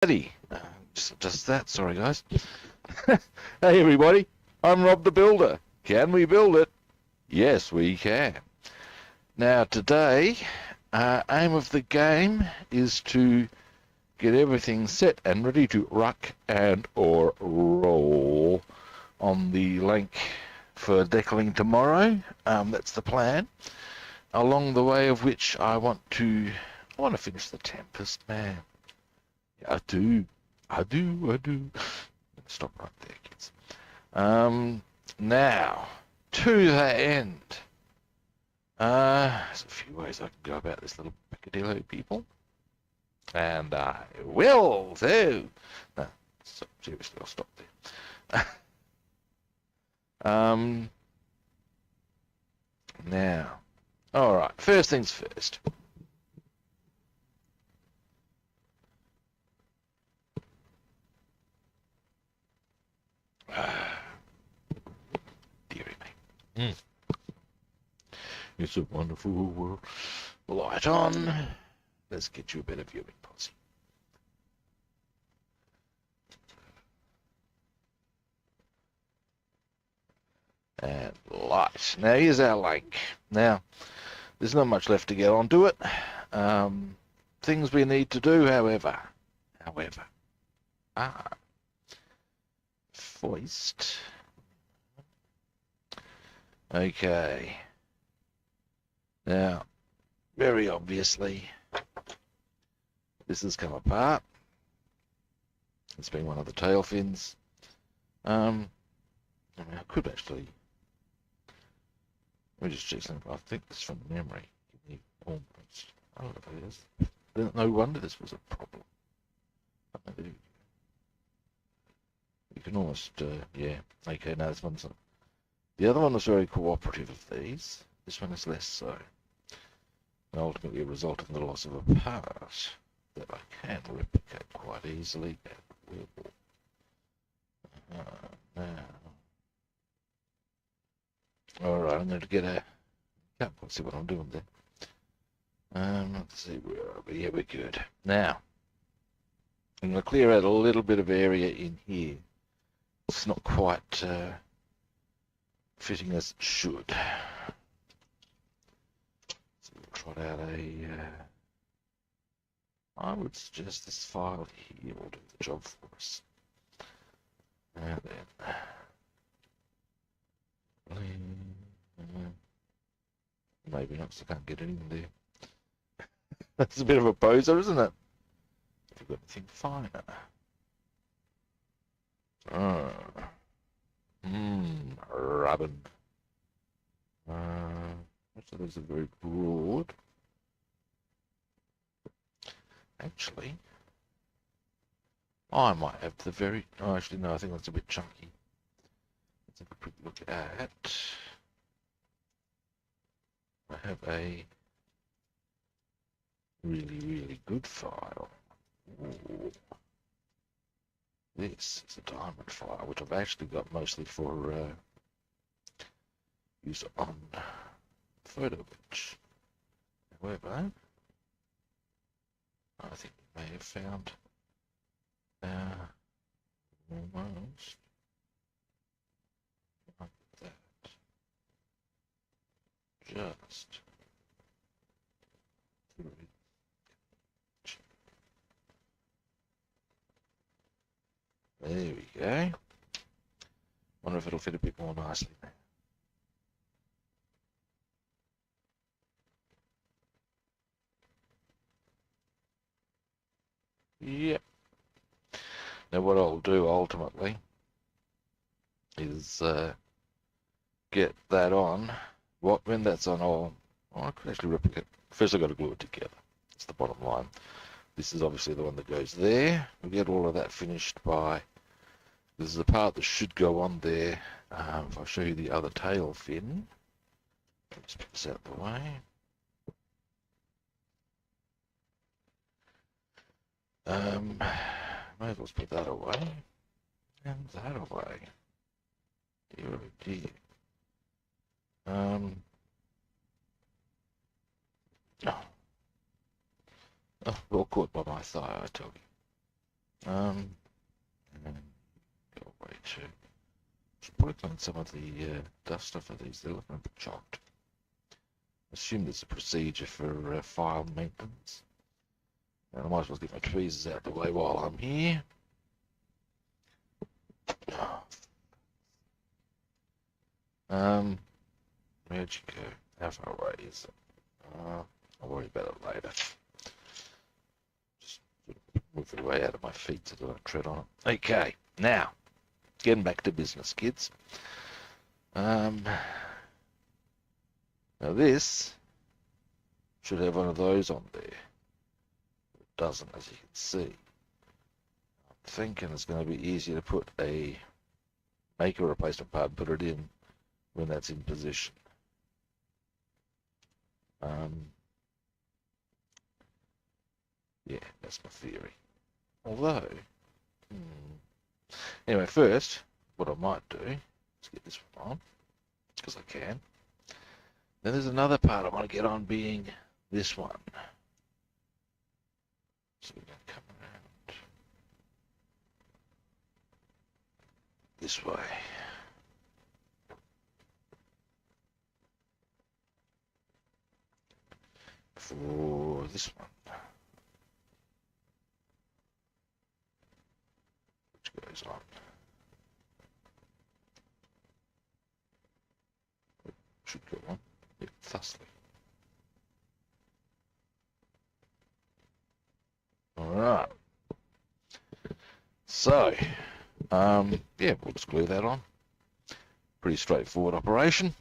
Eddie. Just that, sorry guys. Hey everybody, I'm Rob the Builder. Can we build it? Yes, we can. Now today, aim of the game is to get everything set and ready to rock and or roll on the link for deckling tomorrow. That's the plan. Along the way of which I want to finish the Tempest, man. I do. Stop right there, kids. Now, to the end. There's a few ways I can go about this little peccadillo, people. And I will too. No, seriously, I'll stop there. Now, alright, first things first. Dearie me. It's a wonderful world. Light on. Let's get you a better viewing, Posse. And light. Now here's our lake. Now, there's not much left to get onto it. Things we need to do, however, foist. Okay. Now, very obviously, this has come apart. It's been one of the tail fins. I mean, I could actually. Let me just check something. I think this is from memory. Give me almost. I don't know if it is. No wonder this was a problem. You can almost, yeah. Okay, now this one's. The other one was very cooperative of these. This one is less so. And ultimately a result of the loss of a part that I can replicate quite easily and will. Now. Alright, I'm going to get a... Can't quite see what I'm doing there. Let's see where are we? Yeah, we're good. Now, I'm going to clear out a little bit of area in here. It's not quite fitting as it should. So we'll trot out a... I would suggest this file here will do the job for us. Now then... Maybe not, so I can't get it in there. That's a bit of a poser, isn't it? If you've got anything finer. Rubbin. So those are very broad. Actually, I might have the very... Oh, actually, no, I think that's a bit chunky. Let's have a quick look at... I have a really good file. Ooh. This is a diamond file, which I've actually got mostly for use on photo bench. However, I think we may have found almost like that. Just there we go. Wonder if it'll fit a bit more nicely there. Yep. Now what I'll do ultimately is get that on. When that's on, I could actually replicate. First I've got to glue it together. That's the bottom line. This is obviously the one that goes there. We'll get all of that finished by... This is the part that should go on there. If I show you the other tail fin. Let's put this out of the way. May as well put that away. And that away. Dear, oh dear. Oh, well caught by my thigh, I tell you. And go away too. Should probably clean some of the dust off of these. They're looking a bit chopped. Assume there's a procedure for file maintenance. And I might as well get my tweezers out of the way while I'm here. Where'd you go? How far away is it? I'll worry about it later. Just move it away out of my feet so that I don't tread on it. Okay, now, getting back to business, kids. Now this should have one of those on there. It doesn't, as you can see. I'm thinking it's going to be easier to put a make a replacement part and put it in when that's in position. Yeah, that's my theory. Although, anyway, first, what I might do is get this one on, because I can. Then there's another part I want to get on, being this one. So we're going to come around this way. For this one. Which goes on. It should go on. Yeah, thusly. Alright. So, yeah, we'll just glue that on. Pretty straightforward operation.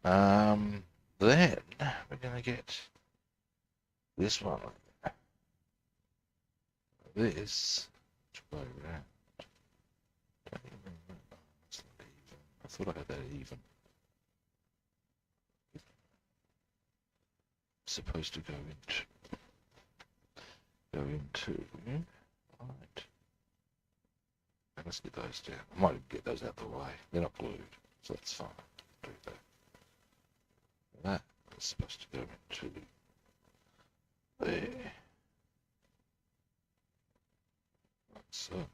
Then we're going to get this one. This. Which way around? Don't even remember. It's not even. I thought I had that even. Supposed to go into right. Let's get those down. I might get those out the way. They're not glued, so that's fine. Do that. That is supposed to go into there. Like so. And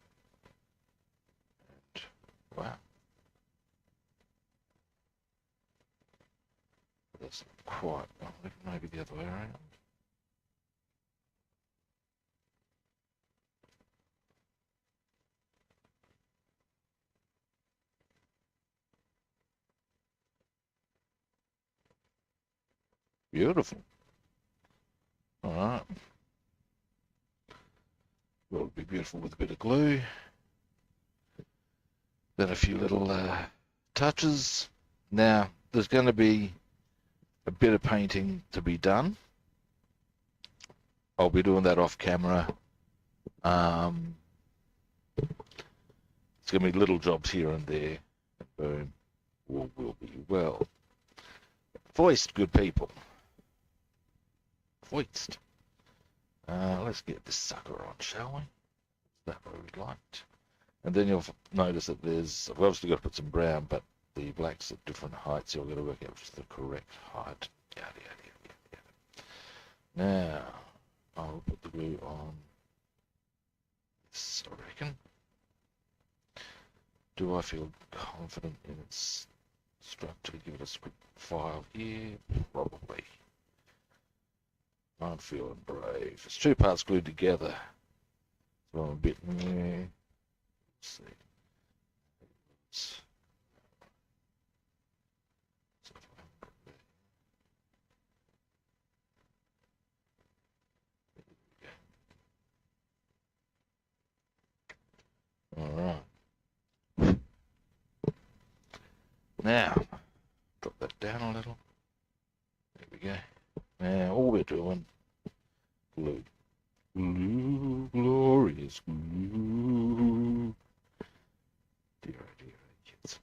wow. That's not quite. Maybe the other way around. Beautiful. All right. Well, it'll be beautiful with a bit of glue. Then a few little touches. Now, there's going to be a bit of painting to be done. I'll be doing that off camera. It's going to be little jobs here and there. Boom. All will be well. Voiced, good people. Voiced. Let's get this sucker on, shall we? That way we'd like. And then you'll notice that there's, we've obviously got to put some brown, but the black's at different heights, so you've got to work out which is the correct height. Yada, yada, yada, yada. Now, I'll put the glue on this, I reckon. Do I feel confident in its structure? Give it a script file here? Probably. I'm feeling brave. It's two parts glued together. So I'm a bit, let's see. All right. Now, drop that down a little. There we go. Now, all we're doing, glue. Glue, glorious glue. Dear, oh dear, kids.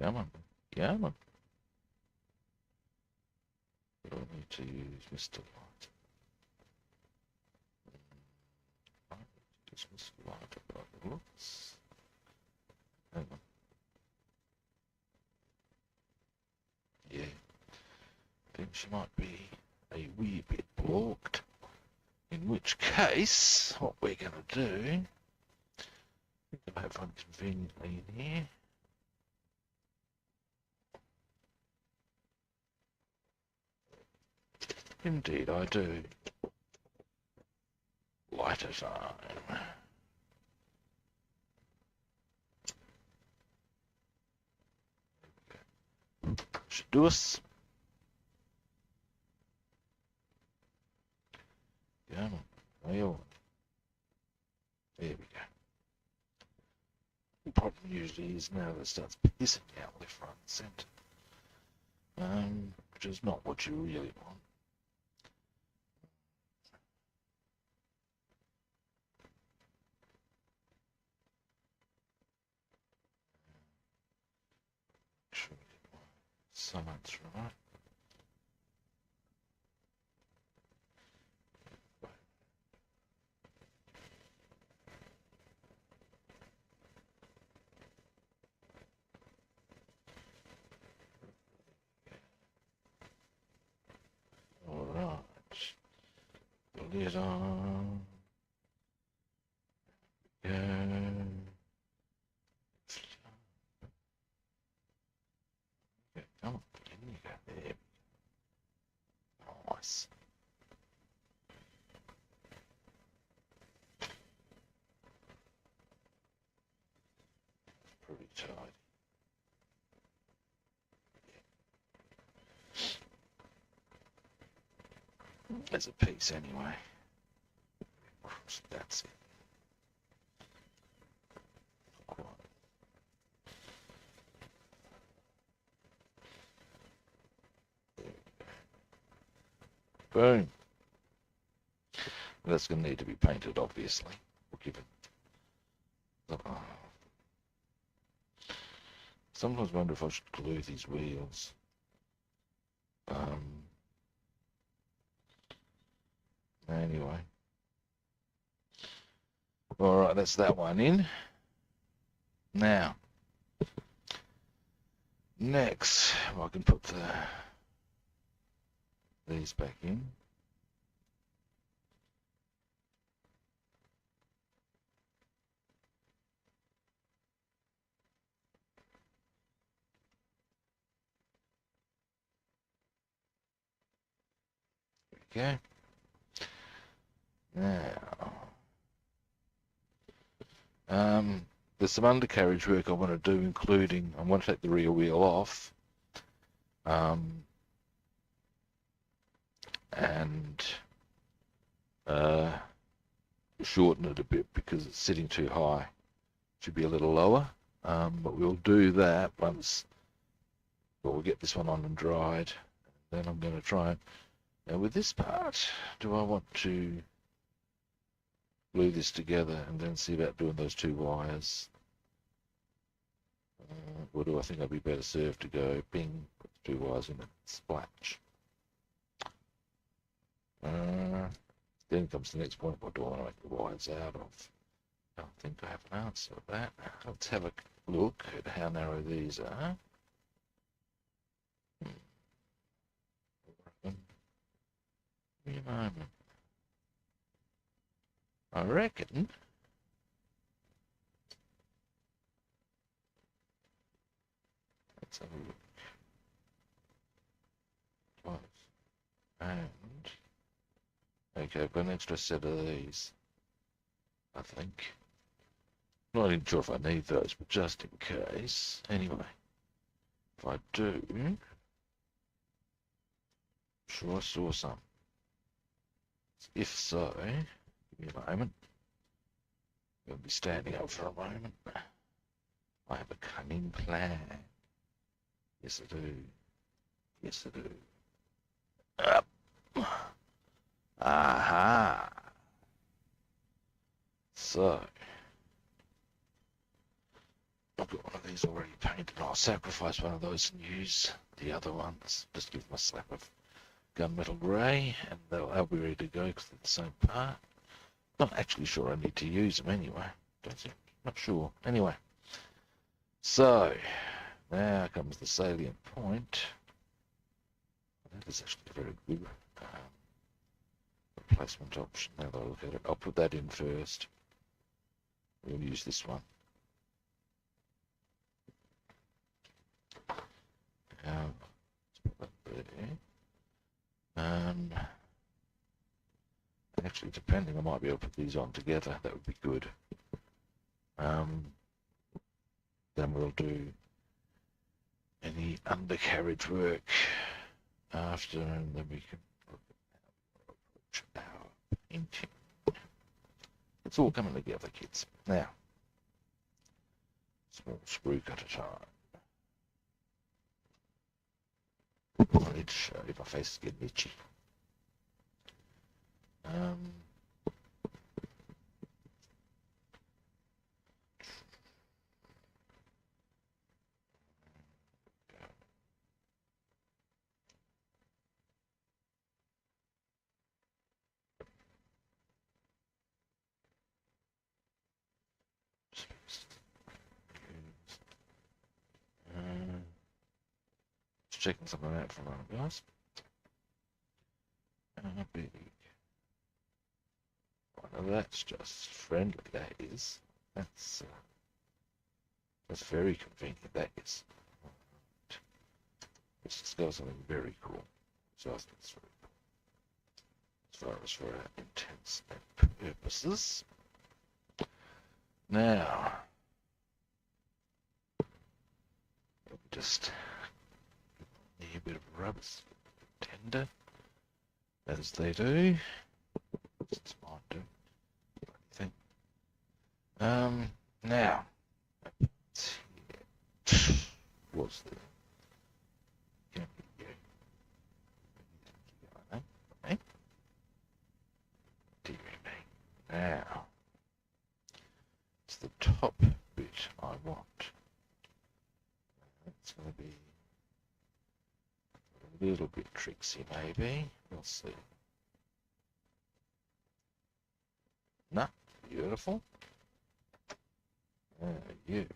Come on, come on. I need to use Mr. Light. looks. Hang on. Yeah, I think she might be a wee bit blocked. In which case, what we're going to do, I think I have one conveniently in here. Indeed I do. Light of time. Should do us. Come on. Well, there we go. The problem usually is now that it starts pissing out left, right, and centre. Which is not what you really want. Make sure we get my sides right. Lid on. Go. Okay, come on, in you go. There. Nice. Pretty tidy. There's a piece anyway. That's it. Quite. Boom. That's going to need to be painted, obviously. We'll give it. Sometimes wonder if I should glue these wheels. Anyway. Alright, that's that one in. Now, next, I can put these back in. Okay. Now, there's some undercarriage work I want to do, including I want to take the rear wheel off, and shorten it a bit because it's sitting too high. It should be a little lower, but we'll do that once. Well, we'll get this one on and dried. Then I'm going to try and. Now with this part, do I want to glue this together and then see about doing those two wires? Or do I think I'd be better served to go bing, put the two wires in and splash? Then comes the next point, what do I want to make the wires out of? I don't think I have an answer to that. Let's have a look at how narrow these are. Give me a moment. I reckon let's have a look. Close. And okay, I've got an extra set of these, I think. Not even sure if I need those, but just in case. Anyway, if I do, sure I saw some. If so, give me a moment. I'll be standing up for a moment. I have a cunning plan. Yes, I do. Yes, I do. Up. Aha. So, I've got one of these already painted. I'll sacrifice one of those and use the other ones. Just give them a slap of gunmetal grey, and they'll be ready to go because they're the same part. Not actually sure I need to use them anyway. Don't think. Not sure. Anyway, so now comes the salient point. That is actually a very good replacement option. Now that I look at it, I'll put that in first. We'll use this one. Let's put that there. Actually, depending, I might be able to put these on together. That would be good. Then we'll do any undercarriage work after, and then we can look at how we approach our painting. It's all coming together, kids. Now, small sprue cut at a time. I need to show you my face is getting itchy. Just checking something out for a moment, guys. Big. Well, that's just friendly, that is. That's very convenient, that is. Let's discover something very cool. Just that's very cool. As far as for our intents and purposes. Now, just need a bit of rubber, tender, as they do. It's mine do. Anything. Now, what's the? Now, it's the top bit I want. It's going to be a little bit tricksy, maybe. We'll see. Nah, beautiful. You.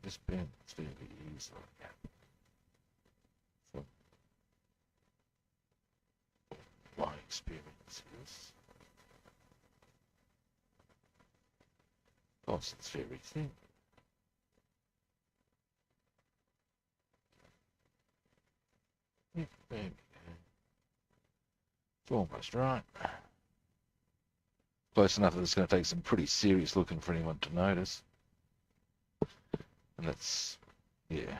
This bends fairly easily. From my experiences. Of course, it's very thin. Yeah, there we go. It's almost right. Close enough that it's going to take some pretty serious looking for anyone to notice. And that's, yeah,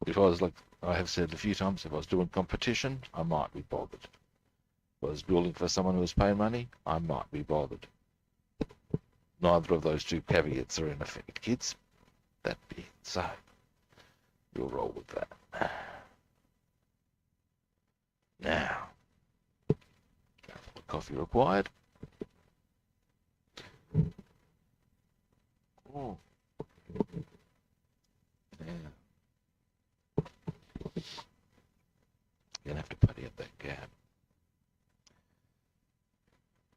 if I was like I have said a few times, if I was doing competition, I might be bothered. If I was building for someone who was paying money, I might be bothered. Neither of those two caveats are in effect, kids. That being so, you'll roll with that. Now, coffee required. Oh. Yeah. You're gonna have to putty up that gap.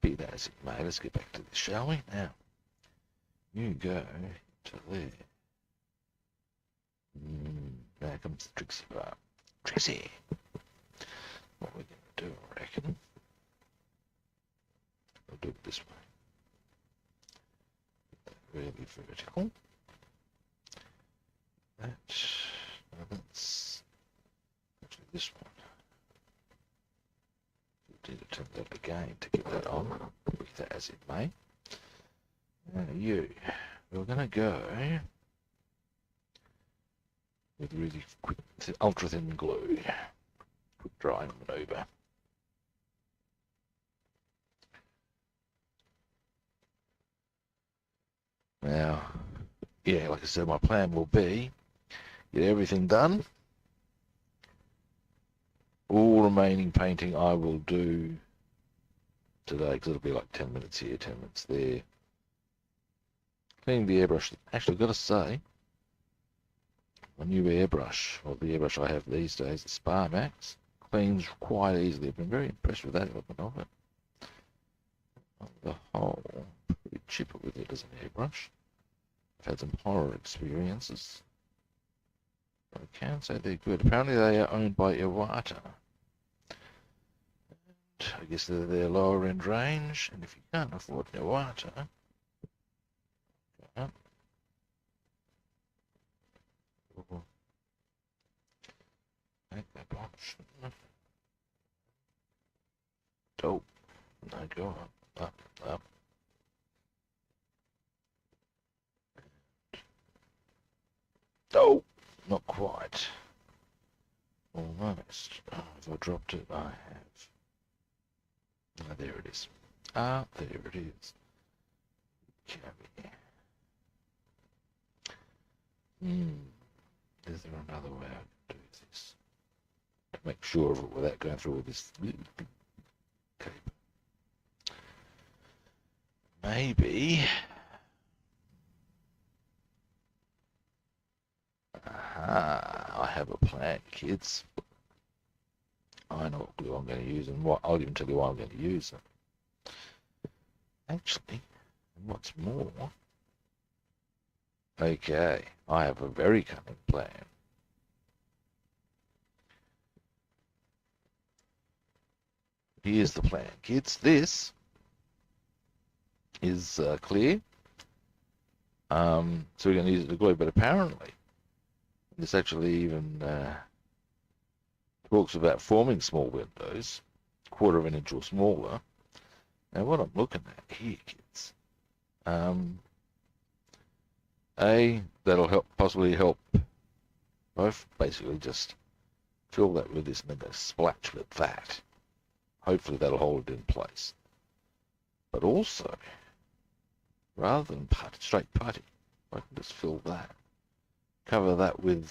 Be that as it may, let's get back to this, shall we? Now, you go to there. Now comes the tricksy part. Tricksy! What we're gonna do, I reckon, we'll do it this way. Really vertical. That's actually this one. We did attempt that again to get that on, be that as it may. Now we're going to go with really quick, ultra thin glue. Quick drying maneuver. Now, yeah, like I said, my plan will be get everything done. All remaining painting I will do today, because it'll be like 10 minutes here, 10 minutes there. Cleaning the airbrush. Actually, I've got to say, a new airbrush, or the airbrush I have these days, the Spa Max, cleans quite easily. I've been very impressed with that element of it. On the whole, pretty chipper with it as an airbrush. I've had some horror experiences, but I can say they're good. Apparently they are owned by Iwata. And I guess they're their lower end range, and if you can't afford Iwata, make that option. Dope. No, go up, up. Oh, not quite. Almost. Oh, if I dropped it, I have. Ah, there it is. Ah, there it is. Is there another way I can do this? To make sure of it without going through all this cape. Maybe. Aha, I have a plan, kids. I know what glue I'm going to use, and what I'll even tell you why I'm going to use it. Actually, what's more, okay, I have a very cunning plan. Here's the plan, kids. This is clear. So we're going to use it to glue, but apparently this actually even talks about forming small windows, 1/4 of an inch or smaller. Now what I'm looking at here, kids, that'll possibly help both, basically just fill that with this and then go splash with that. Hopefully that'll hold it in place. But also, rather than straight putty, I can just fill that. Cover that with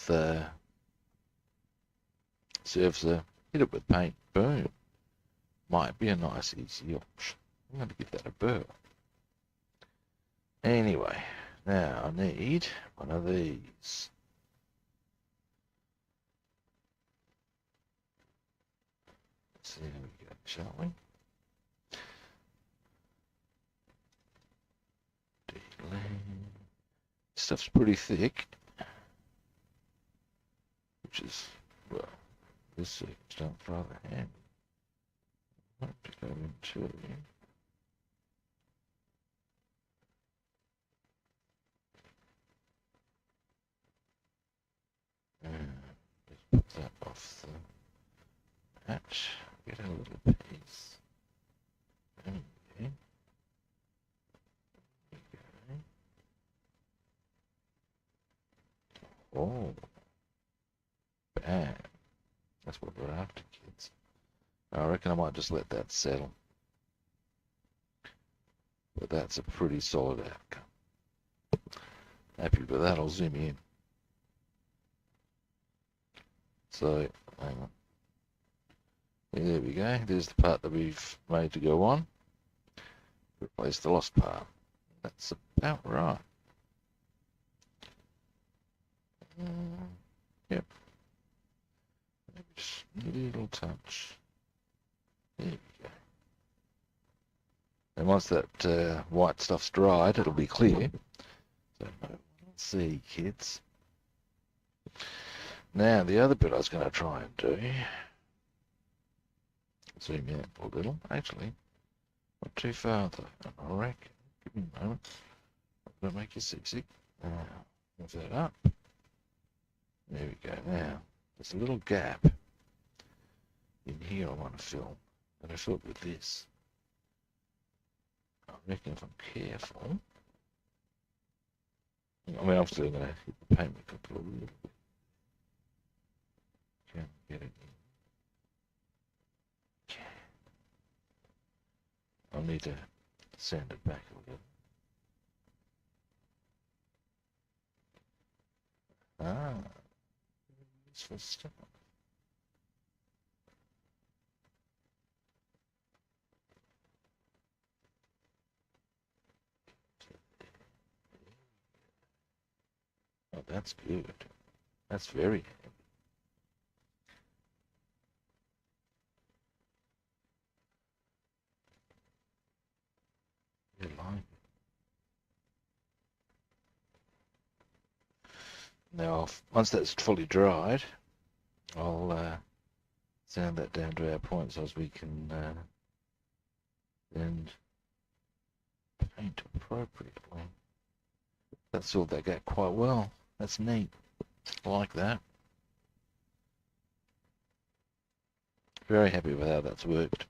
surfacer, hit it with paint, boom. Might be a nice easy option. I'm going to give that a burr. Anyway, now I need one of these. Let's see how we go, shall we? Stuff's pretty thick, which is, well, this circumstance rather handy. I want to go into let's put that off the hatch. Get a little piece. Okay. Oh, bam. That's what we're after, kids. I reckon I might just let that settle. But that's a pretty solid outcome. Happy with that, I'll zoom in. So, hang on. There we go. There's the part that we've made to go on. Replace the lost part. That's about right. Yep. Maybe just a little touch. There we go. And once that white stuff's dried, it'll be clear. So, let's see, kids. Now, the other bit I was going to try and do, zoom in a little, actually, not too far though, I reckon. Give me a moment. I'm going to make you seasick. Now, move that up. There we go. Now, there's a little gap in here I want to fill. I'm going to fill it with this. I reckon if I'm careful, I mean, I'm still going to hit the paint with a little bit. Can't get it in. I'll need to sand it back a little. Ah, useful stuff. Oh, that's good. That's very handy. You like it. Now, once that's fully dried, I'll sand that down to our point so as we can then paint appropriately. That's all that got quite well. That's neat. I like that. Very happy with how that's worked.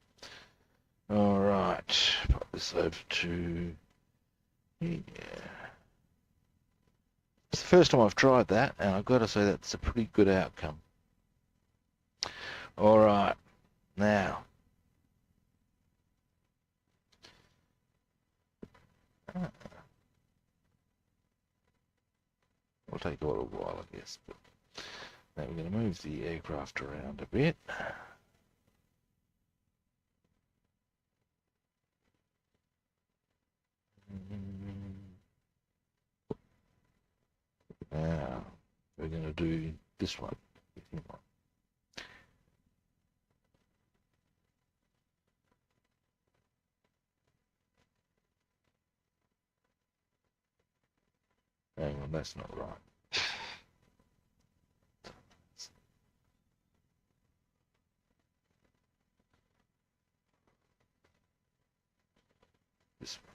Alright, pop this over to here. It's the first time I've tried that, and I've got to say that's a pretty good outcome. Alright, now. It'll take a little while, I guess. But now we're going to move the aircraft around a bit. Now we're going to do this one. Hang on, that's not right. This one.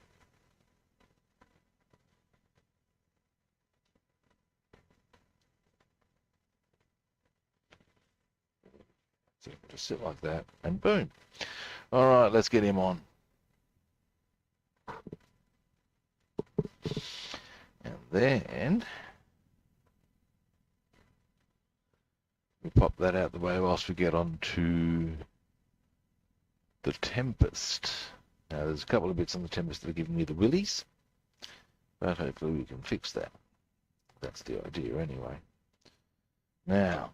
So just sit like that, and boom. All right, let's get him on. And then we pop that out the way whilst we get on to the Tempest. Now, there's a couple of bits on the Tempest that are giving me the willies, but hopefully we can fix that. That's the idea anyway. Now,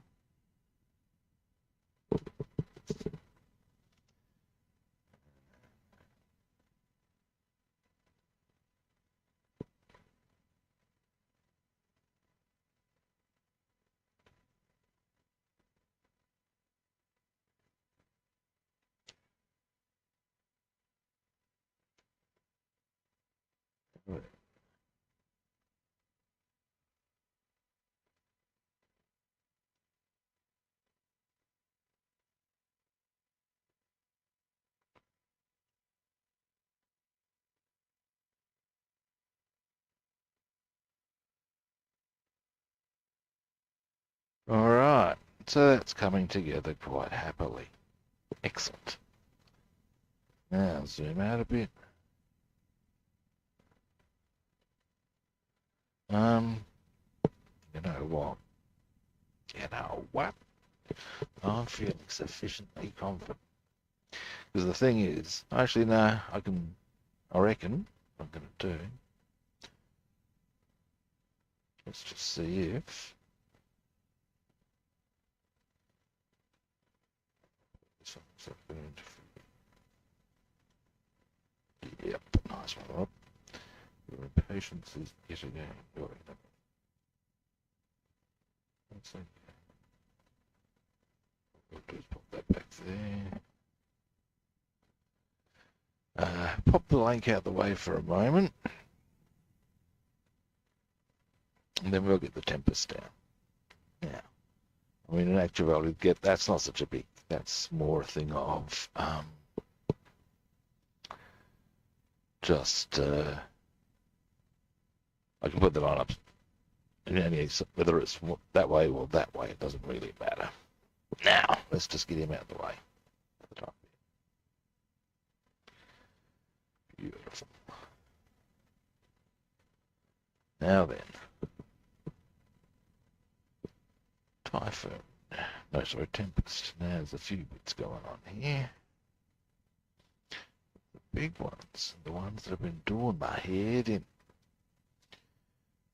all right, so that's coming together quite happily. Excellent. Now, zoom out a bit. You know what? You know what? I'm feeling sufficiently confident. Because the thing is, actually, no, I reckon what I'm going to do. Let's just see if. This one's going to. Yep, nice one, Rob. Your impatience is yet again going. That's okay. We'll just pop that back there. Pop the link out the way for a moment. And then we'll get the Tempest down. Now, I mean, in actuality, that's not such a big, that's more a thing of just, I can put the line up, whether it's that way or that way, it doesn't really matter. Now, let's just get him out of the way. Beautiful. Now then, Typhoon. No, sorry, Tempest. Now there's a few bits going on here. The big ones, the ones that have been doing my head in,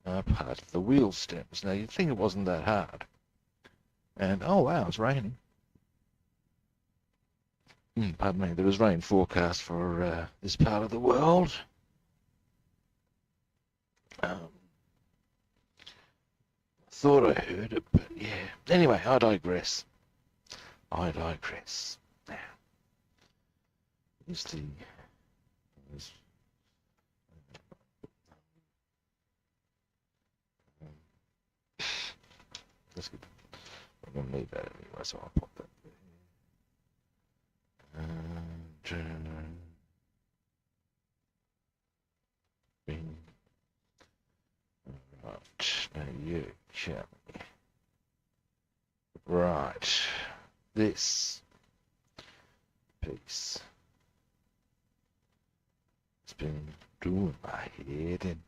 are part of the wheel stems. Now you'd think it wasn't that hard. And, oh wow, it's raining. Pardon me, there is rain forecast for this part of the world. thought I heard it, but yeah. Anyway, I digress. I digress. Now, here's the... Here's, let's get... I'm going to need that anyway, so I'll pop that there. Bing. Right, now you can. Right, this piece has been doing my head in.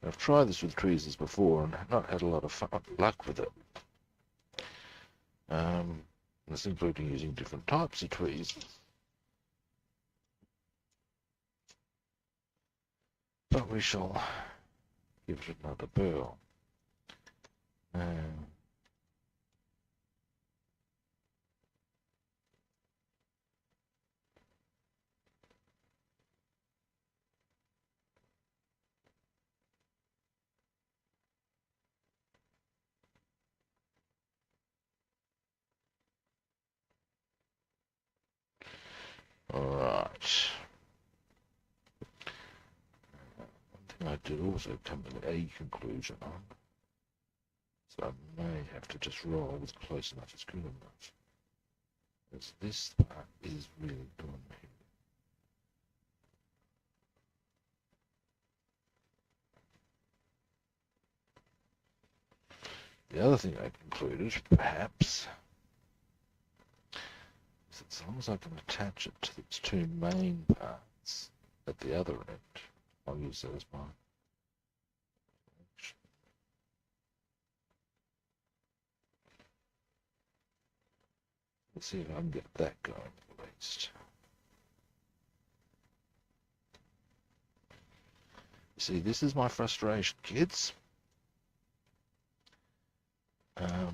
I've tried this with tweezers before and not had a lot of luck with it. This including using different types of tweezers. But we shall give it another burl. Alright. One thing I did also come to a conclusion on. So I may have to just roll with close enough is good enough. Because this part is really doing me. The other thing I concluded, perhaps, is that as long as I can attach it to its two main parts at the other end, I'll use that as mine. Let's see if I can get that going at least. See, this is my frustration, kids. Now,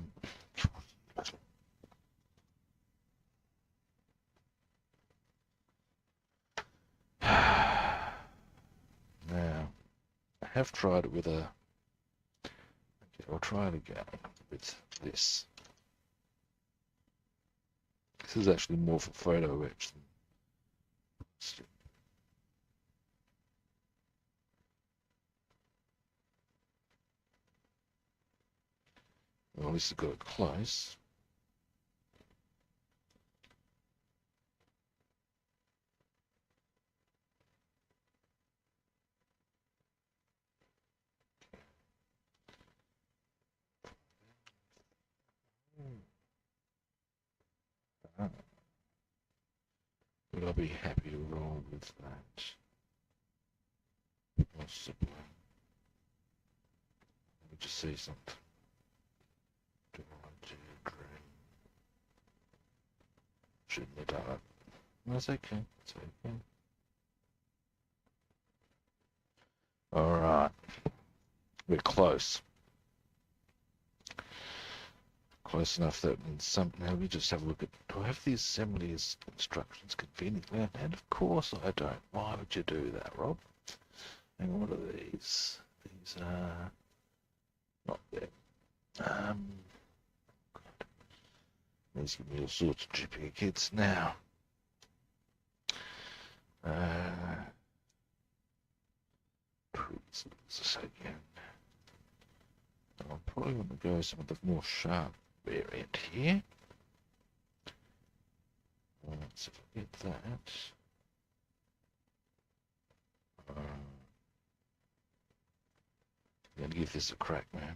I have tried it with a... Okay, I'll try it again with this. This is actually more for photo etch than... Well, at least I've got it close. Would I be happy to roll with that? Possibly. Let me just see something. Do I do green? Shouldn't have done it. That's okay. It's okay. Alright. We're close. Close enough that in some... Now we just have a look at... Do I have the assembly instructions conveniently? And of course I don't. Why would you do that, Rob? Hang on, what are these? These are... Not there. These give me all sorts of duplicates now. Tweezers again. I'm probably going to go some of the more sharp variant here. Let's get that. I'm going to give this a crack, man.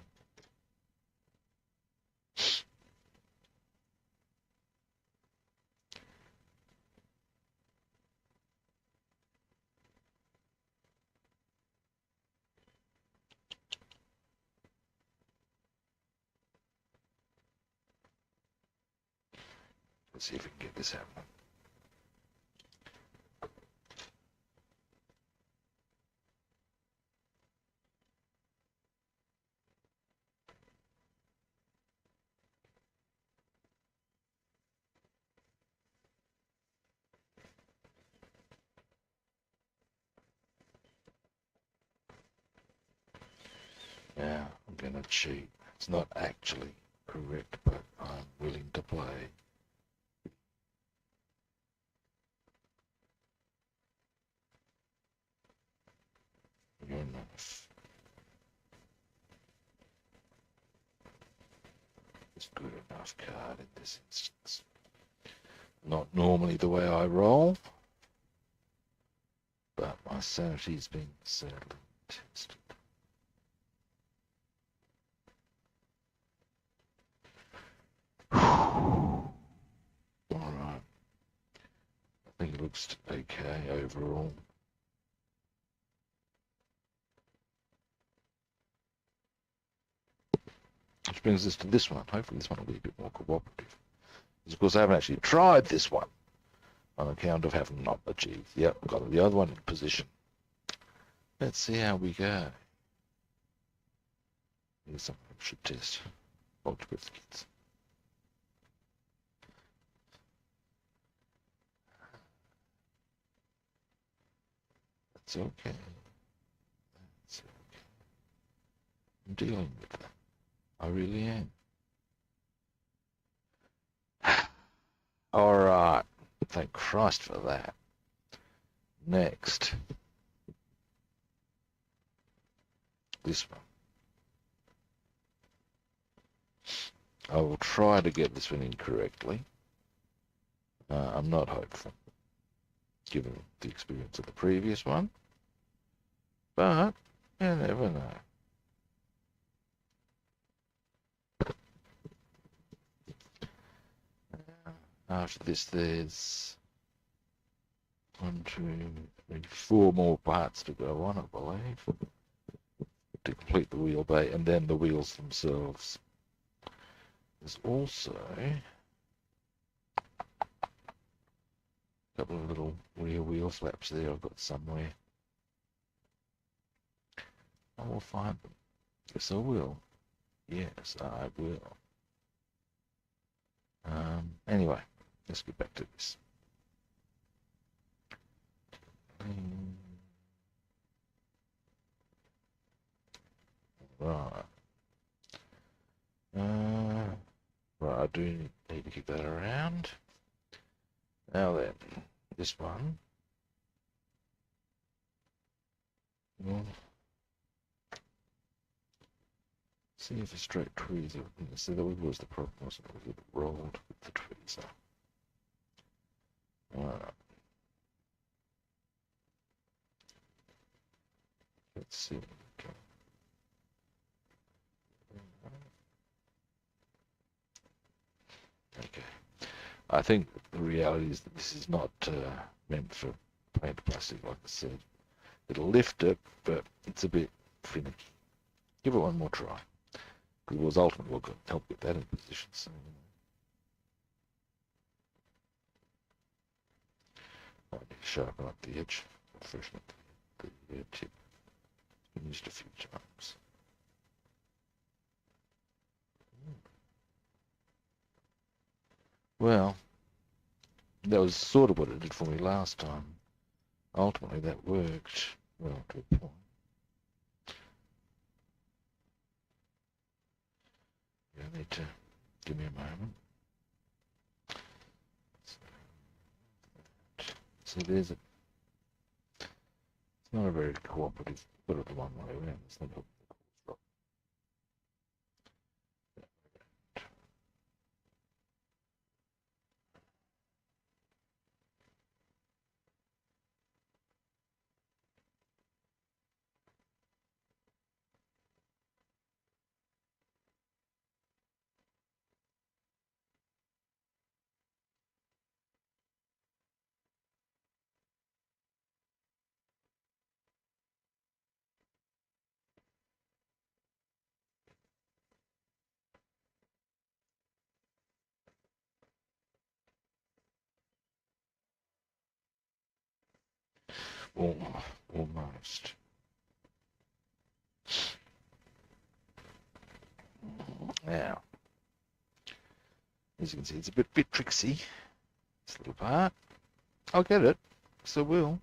Let's see if we can get this happening. gonna cheat. It's not actually correct, but I'm willing to play. You're enough. It's good enough card in this instance. Not normally the way I roll, but my sanity's been sadly tested. Alright. I think it looks okay overall. Which brings us to this one. Hopefully this one will be a bit more cooperative. Because of course I haven't actually tried this one on account of having not achieved. Yep, got the other one in position. Let's see how we go. Here's something we should test. Multiple kits. That's okay. That's okay. I'm dealing with that. I really am. Alright. Thank Christ for that. Next. This one. I will try to get this one incorrectly. I'm not hopeful, given the experience of the previous one. But you never know. After this, there's 1, 2, 3, 4 more parts to go on, I believe, to complete the wheel bay, and then the wheels themselves. There's also a couple of little rear wheel flaps there I've got somewhere. I will find them. Yes, I will. Yes, I will. Anyway, let's get back to this. Right. Right, I do need to keep that around. Now then, this one. Well, see if a straight tweezer. See, that was the problem, wasn't it? It rolled with the tweezer. Alright. Let's see. Okay. I think the reality is that this is not meant for plain plastic, like I said. It'll lift it, but it's a bit finicky. Give it one more try. Because it was ultimately what could help get that in position. So, I need to sharpen up the edge, freshen up the tip. It's been used a few times. Well, that was sort of what it did for me last time. Ultimately, that worked well to a point. You need to give me a moment. So there's a. It's not a very cooperative. Put it the one way around. It's not helping the course almost. Now, as you can see, it's a bit tricksy. This little part. I'll get it. So will.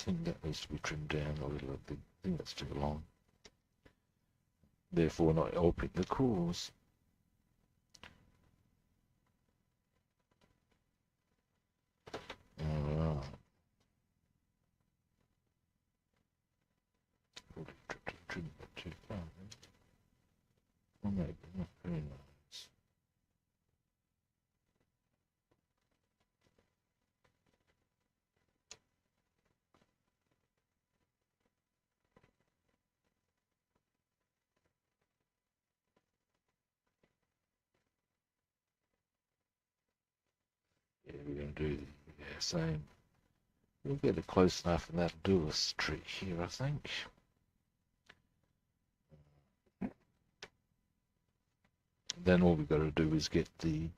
think that needs to be trimmed down a little. I think that's too long. Therefore not helping the cause. Alright. Trim it too far. Or maybe not. Who knows? Yeah, we're going to do the same. We'll get it close enough and that'll do us trick here, I think. Then all we've got to do is get the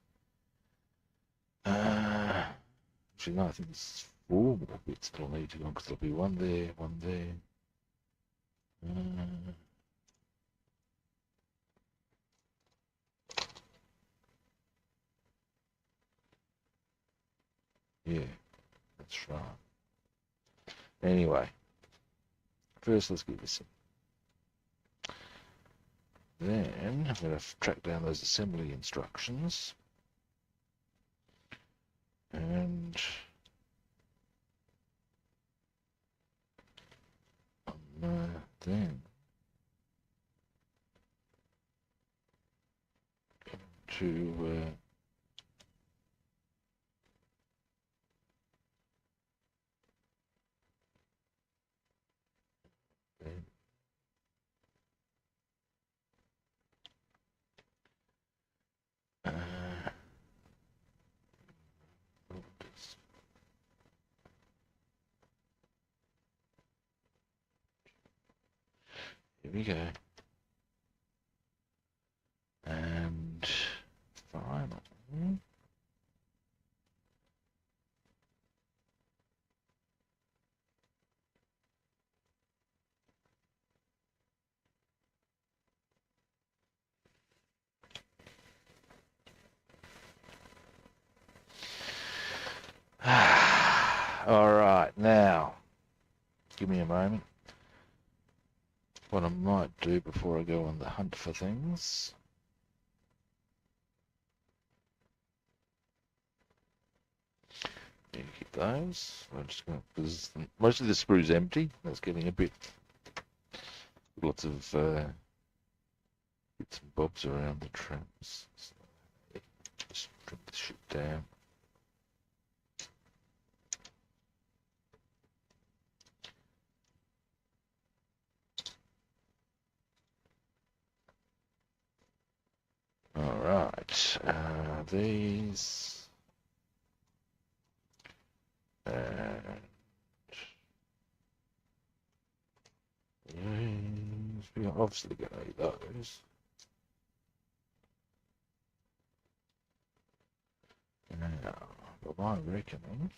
actually no, I think there's 4 more bits that'll need to go because there'll be one there, one there. Yeah, that's right. Anyway, first let's get this in. Then I'm going to track down those assembly instructions. And then to here we go. And final. All right, now, give me a moment. What I might do before I go on the hunt for things. You keep those. I'm just going to, because most of the sprue's empty. That's getting a bit, lots of bits and bobs around the traps. So, just trim this shit down. All right, these, and these, we are obviously going to need those. Now, by my reckoning,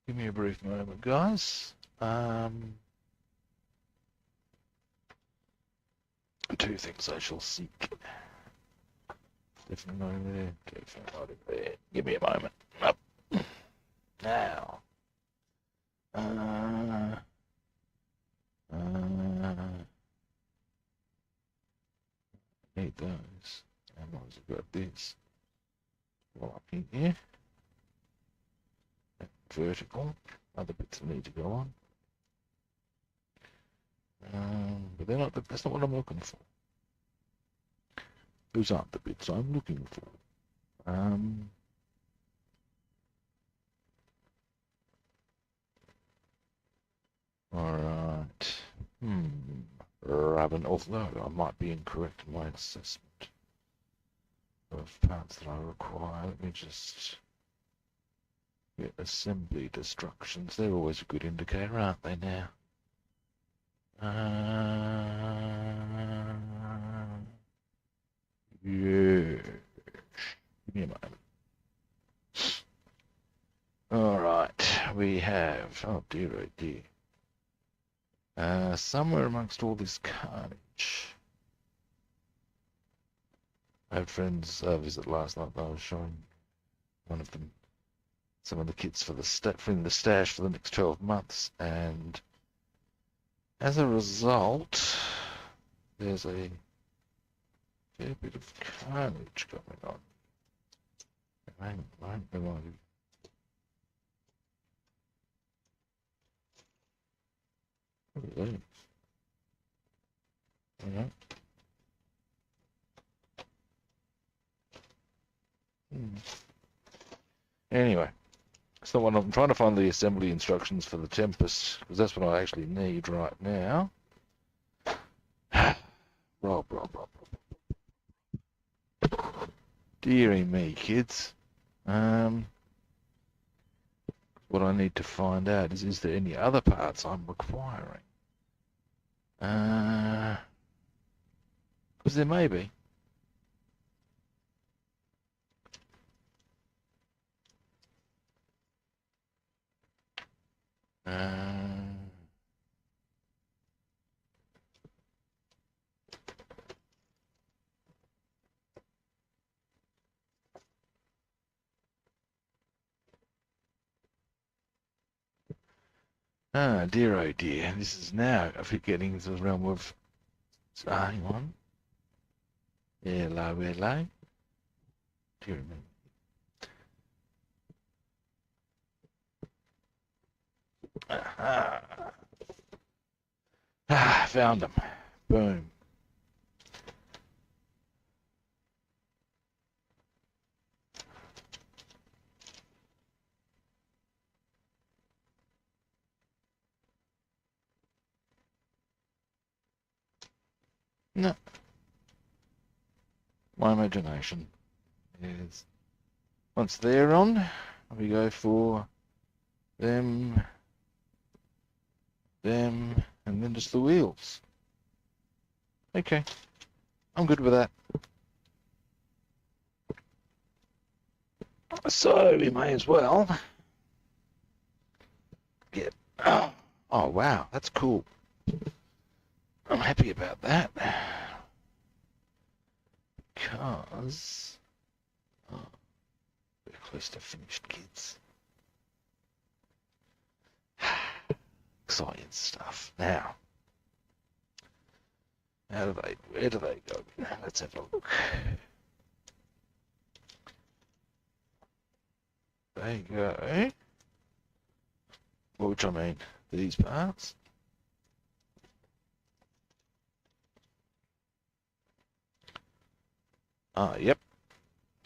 give me a brief moment, guys. 2 things I shall seek. Definitely not in there. Definitely not in there. Give me a moment. Up. Now. Need those. I might as well grab this. Well, up in here. Vertical. Other bits that need to go on. But they're not. That's not what I'm looking for. Those aren't the bits I'm looking for. All right. Raven, although I might be incorrect in my assessment of parts that I require. Let me just get assembly destructions. They're always a good indicator, aren't they now? Yeah. Give me a moment. All right, we have. Oh dear, oh dear. Somewhere amongst all this carnage, I had friends visit last night. I was showing one of them some of the kits for the stash for the next 12 months, and as a result, there's a fair bit of carnage going on. Right, Look at these. Alright. Anyway, so what I'm trying to find the assembly instructions for the Tempest, because that's what I actually need right now. Rob. Deary me, kids. What I need to find out is there any other parts I'm requiring? Because there may be. Dear, oh dear, this is now getting into the realm of... hang on. Hello. Dear me. Found them. Boom. No. My imagination is... Once they're on, we go for them, and then just the wheels. Okay. I'm good with that. So we may as well get... Oh wow, that's cool. I'm happy about that. Because... Oh, we're close to finished, kids. Exciting stuff. Now, where do they go? Let's have a look. They go... Which I mean, these parts. Ah, yep.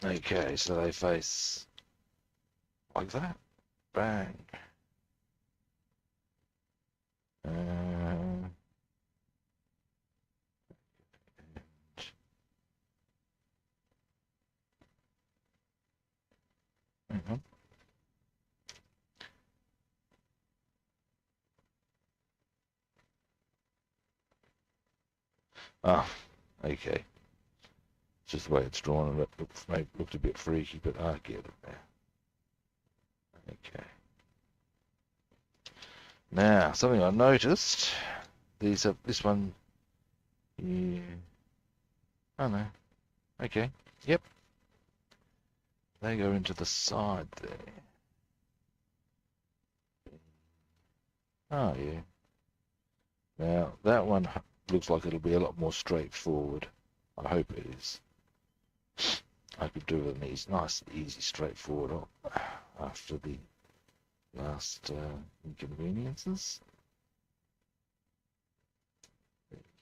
Okay, so they face like that. Bang. And hang on. Ah, okay. It's just the way it's drawn, and it looked a bit freaky, but I get it now. Okay. Now, something I noticed. This one. Yeah. Oh no. Okay. Yep. They go into the side there. Oh yeah. Now that one looks like it'll be a lot more straightforward. I hope it is. I could do it nice, easy, straightforward after the last inconveniences.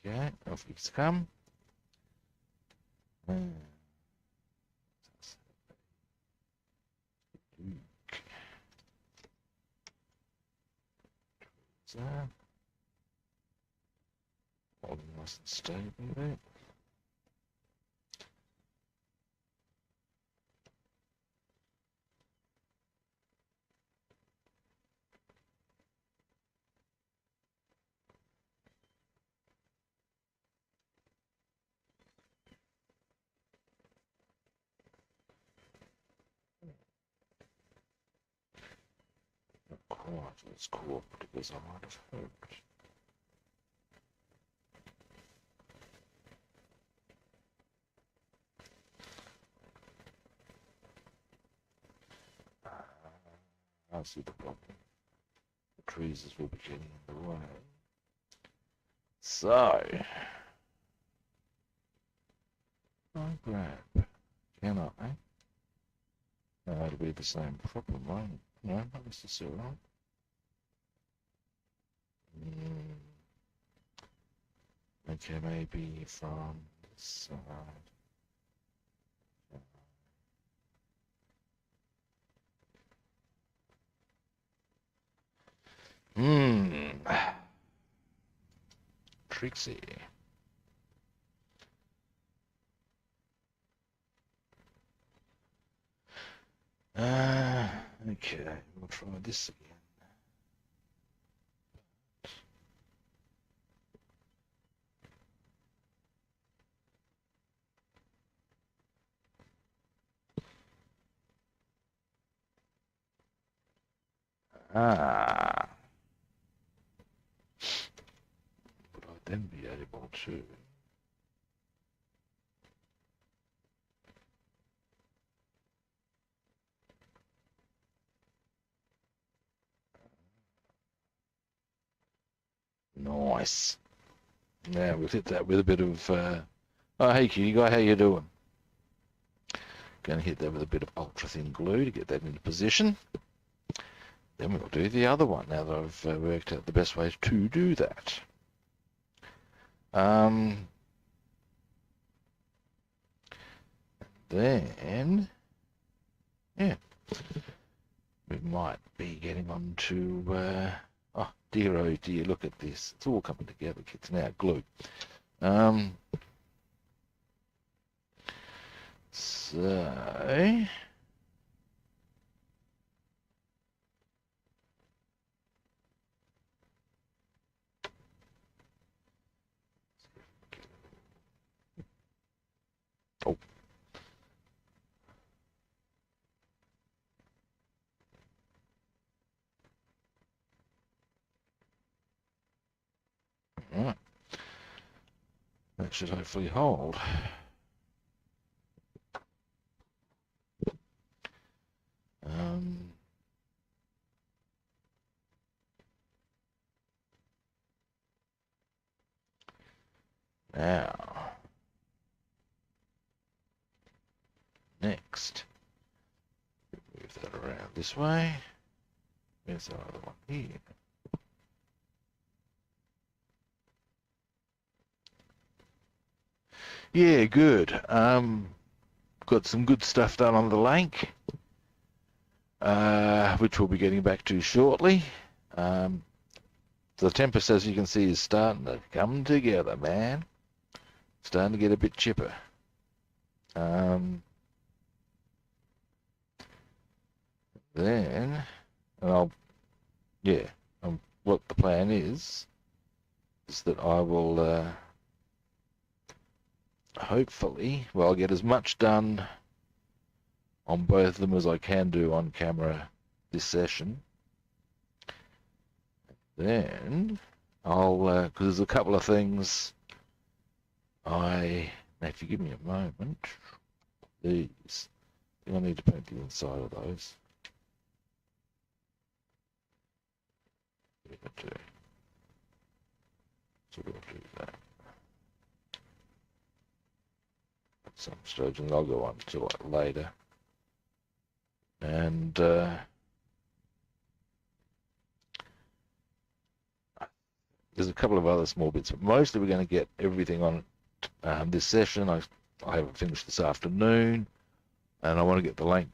Okay, off it's come. All nice and stable there. Not quite as cooperative as I might have hoped. I see the problem. The trees will be getting in the way. So, I grab, can I? No, it'll be the same problem, won't it? No, not necessarily. Okay, maybe from this side. Tricksy. Okay, we'll try this again. Would I then be able to? Nice. Now we'll hit that with a bit of, oh hey cutie guy, how you doing? Going to hit that with a bit of ultra thin glue to get that into position. Then we'll do the other one now that I've worked out the best way to do that. Then, yeah, we might be getting on to, oh dear, look at this. It's all coming together, kids. Now, glue. So, oh. Right. That should hopefully hold. Now, next, move that around this way. There's the other one here. Yeah, good. Got some good stuff done on the Lanc, which we'll be getting back to shortly. The Tempest, as you can see, is starting to come together, man. Starting to get a bit chipper. Then, and what the plan is that I will hopefully, well, I'll get as much done on both of them as I can do on camera this session. Then I'll, because there's a couple of things now if you give me a moment, these, I think I need to paint the inside of those. So we'll do that. Some stage, and I'll go on to it later. And there's a couple of other small bits, but mostly we're going to get everything on this session. I haven't finished this afternoon, and I want to get the Lanc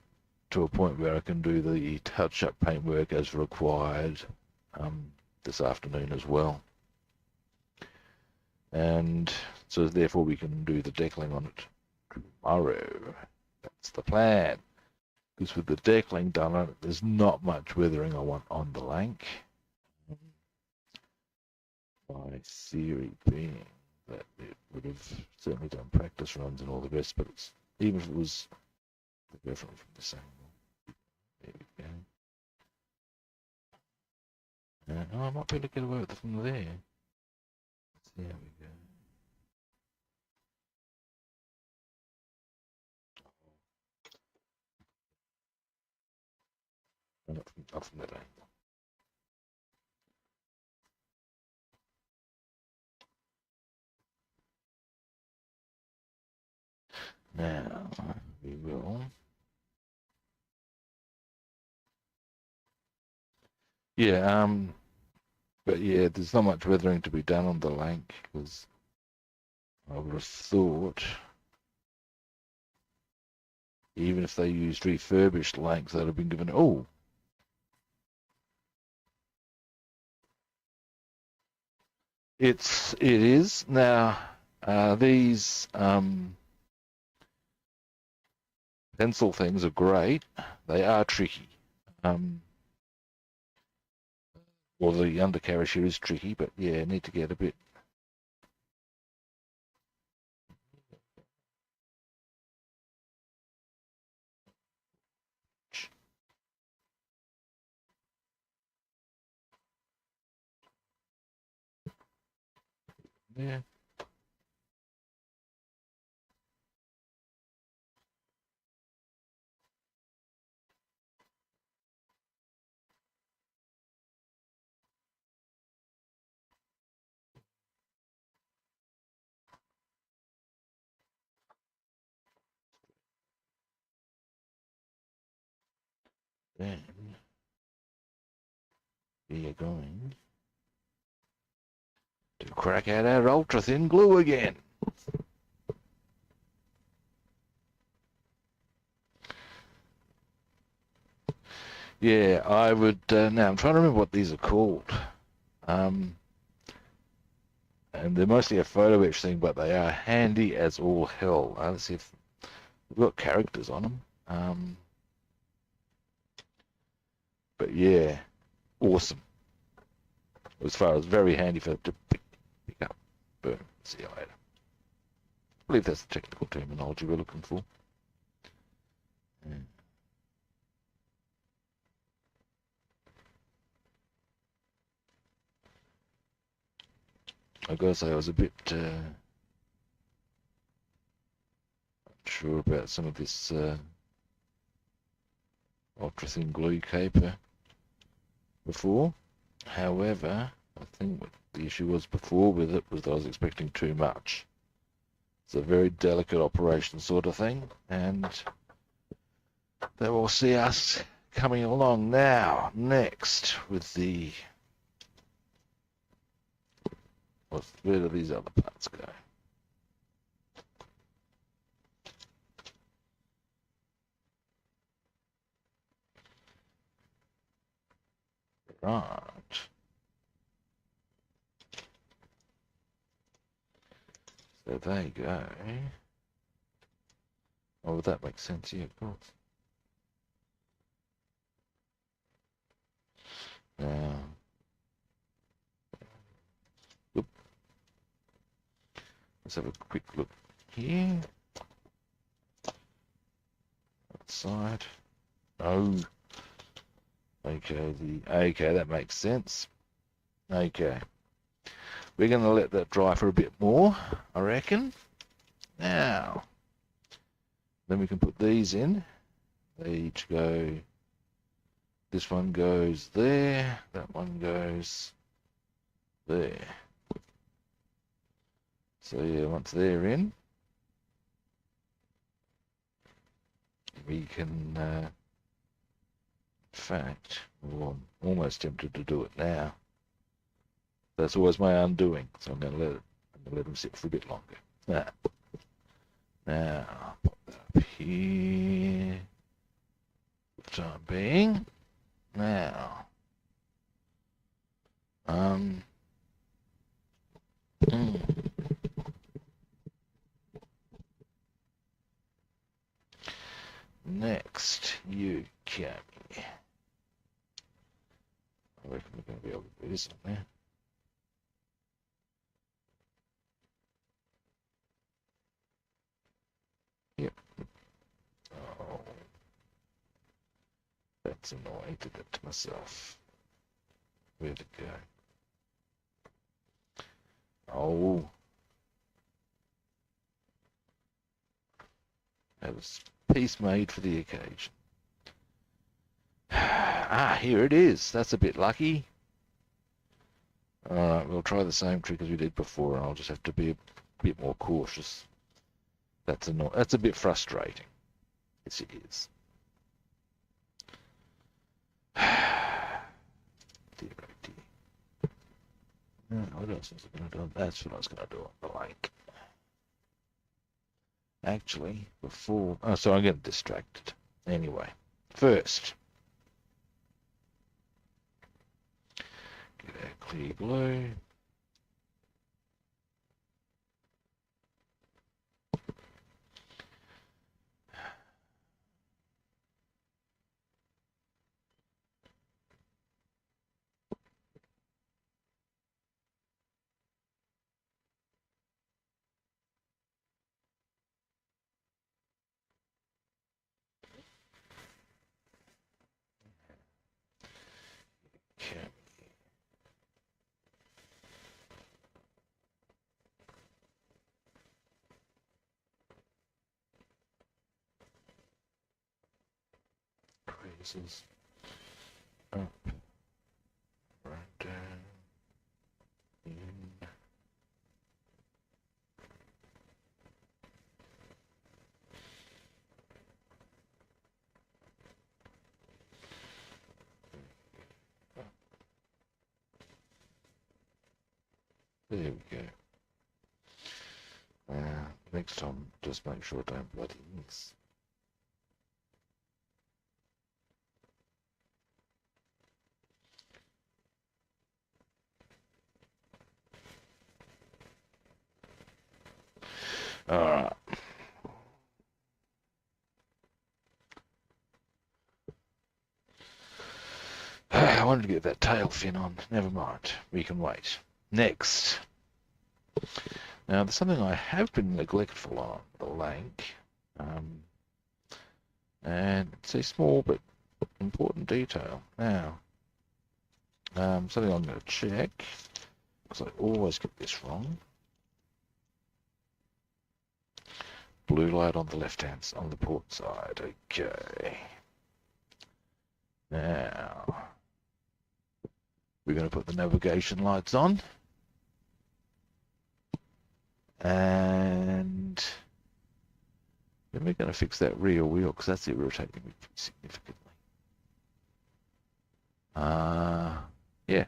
to a point where I can do the touch-up paintwork as required this afternoon as well. And so therefore we can do the deckling on it tomorrow. That's the plan. Because with the deckling done on it, there's not much weathering I want on the Lanc. My theory being that it would have certainly done practice runs and all the rest, but even if it was different from this angle. There we go. I might be able to get away with it from there. There we go. Not from ultimately. Now we will. Yeah, but yeah, there's not much weathering to be done on the Lanc because I would have thought even if they used refurbished Lancs, they'd have been given. Oh, it is now. These pencil things are great. They are tricky. Well, the undercarriage here is tricky, but yeah, need to get a bit. Yeah. Then we are going to crack out our ultra thin glue again. Yeah, I would. Now I'm trying to remember what these are called. And they're mostly a photo etch thing, but they are handy as all hell. Let's see if we've got characters on them. But yeah, awesome. As far as very handy for to pick up. Boom. See you later. I believe that's the technical terminology we're looking for. Yeah. I gotta say I was a bit unsure about some of this ultra thin glue caper before. However, I think what the issue was before with it was that I was expecting too much. It's a very delicate operation sort of thing, and they will see us coming along now next with the where do these other parts go? Right. So there you go. Oh, that makes sense, yeah, of course. Now, let's have a quick look here. Outside. Oh. Okay, okay, that makes sense. Okay. We're going to let that dry for a bit more, I reckon. Now, then we can put these in. They each go, this one goes there, that one goes there. So yeah, once they're in, we can, in fact, well, I'm almost tempted to do it now. That's always my undoing, so I'm going to let them sit for a bit longer. Now, pop that up here for the time being. Now, next, you Cammy. I reckon we're going to be able to do this on there. Yep. Oh, that's annoying. I did that to myself. Where'd it go? Oh. That was piece made for the occasion. Here it is. That's a bit lucky. Alright, we'll try the same trick as we did before, and I'll just have to be a bit more cautious. That's a bit frustrating. Yes, it is. Dear, oh dear. What else was I going to do? That's what I was going to do on the lake. Actually, before... Oh, so I'm getting distracted. Anyway, first, get our clear glue. Okay. Creases up, right down, in. There we go. Next time, just make sure I don't bloody miss. Alright. I wanted to get that tail fin on. Never mind. We can wait. Next. Now, there's something I have been neglectful on the lank. And it's a small but important detail. Now, something I'm going to check, because I always get this wrong. Blue light on the left-hand, on the port side. Okay. Now, we're going to put the navigation lights on. And then we're going to fix that rear wheel, because that's irritating me pretty significantly. Yeah.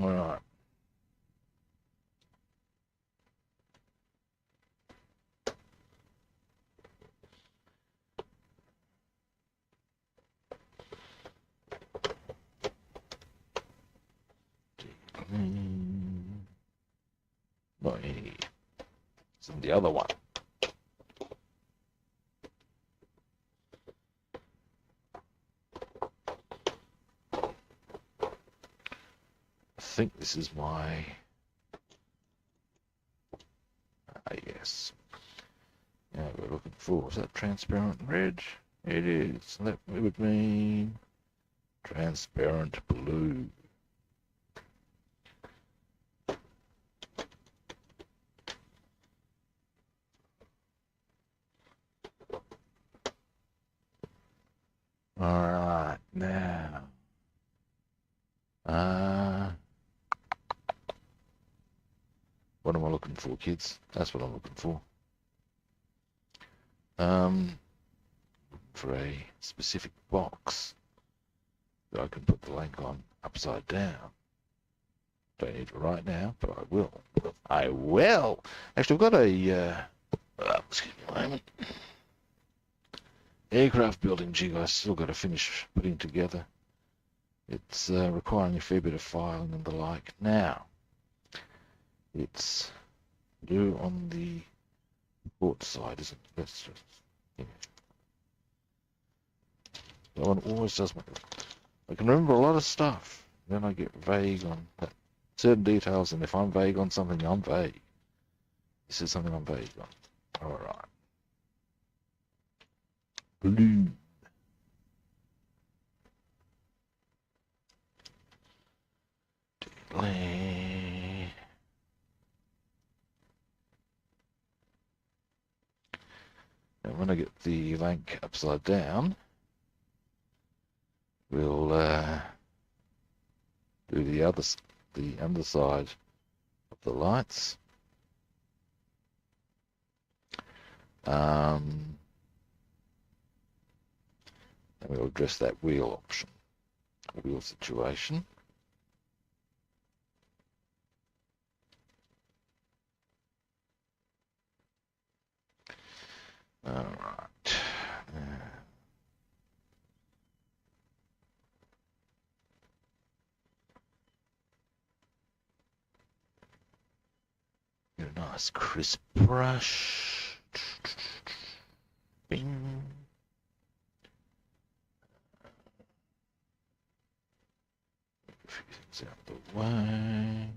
All right. Not any. It's the other one. I think this is my... yes. Now we're looking for, is that transparent red? It is. That would mean transparent blue. Alright, now. What am I looking for, kids? That's what I'm looking for. For a specific box that I can put the link on upside down. Don't need it right now, but I will. I will! Actually, I've got a, excuse me a moment. Aircraft building jig I still got to finish putting together. It's requiring a fair bit of filing and the like. Now, it's blue on the port side, isn't it? That's just, yeah. That one always does my... I can remember a lot of stuff, then I get vague on certain details, and if I'm vague on something, I'm vague. This is something I'm vague on. Alright. Blue. And when I get the lank upside down, we'll do the underside of the lights. And we'll address that wheel option, wheel situation. All right. Get a nice crisp brush. Bing. A few things out the way.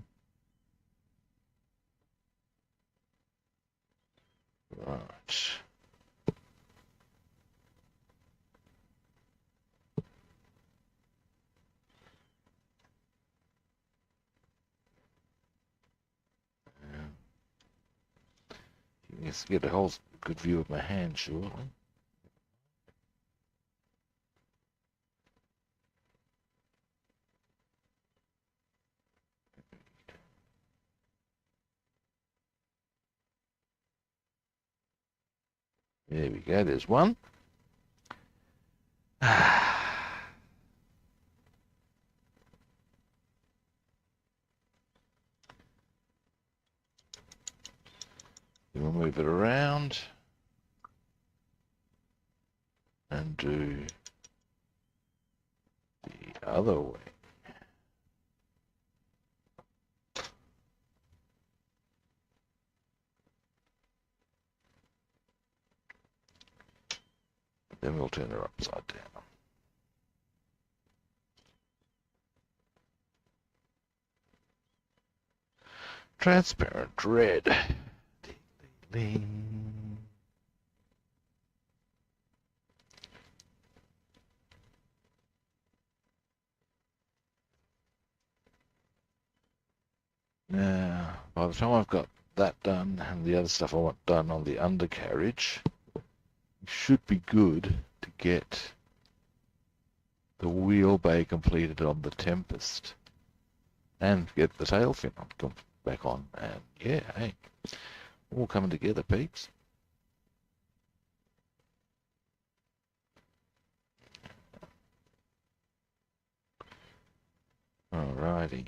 Right. Let's get a whole good view of my hand shortly. There we go, there's one. Then we'll move it around and do the other way. Then we'll turn her upside down. Transparent red. Ding, ding, ding. Now, by the time I've got that done and the other stuff I want done on the undercarriage, it should be good to get the wheel bay completed on the Tempest and get the tail fin back on. And yeah, hey, all coming together, peeps. Alrighty.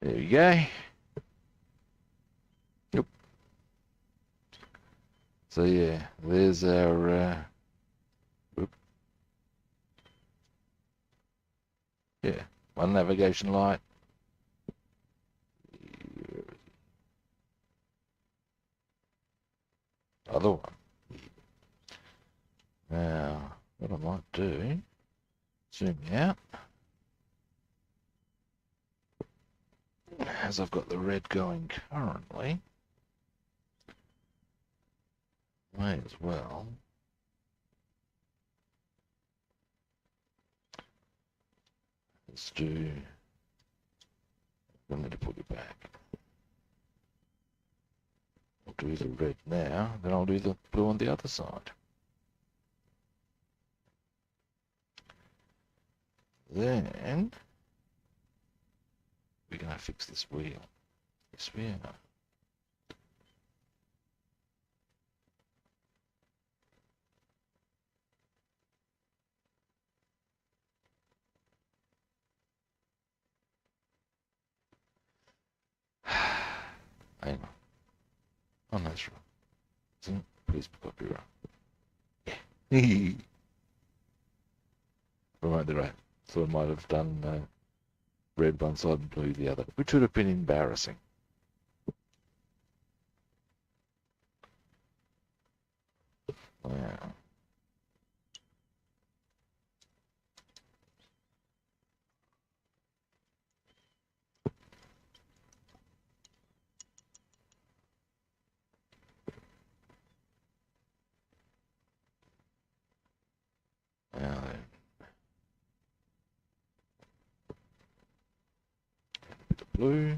There we go. Yep. So yeah, there's our yeah, one navigation light. Other one. Now, what I might do, zoom out. As I've got the red going currently, may as well let's do, I need to put it back. I'll do the red now, then I'll do the blue on the other side. Then we're going to fix this wheel. Yes, we are. Hang on. Oh, no, that's right. Isn't it? Please be copyright. Yeah. Right, right. So I might have done red one side and blue the other, which would have been embarrassing. Wow. Now then, a bit of blue.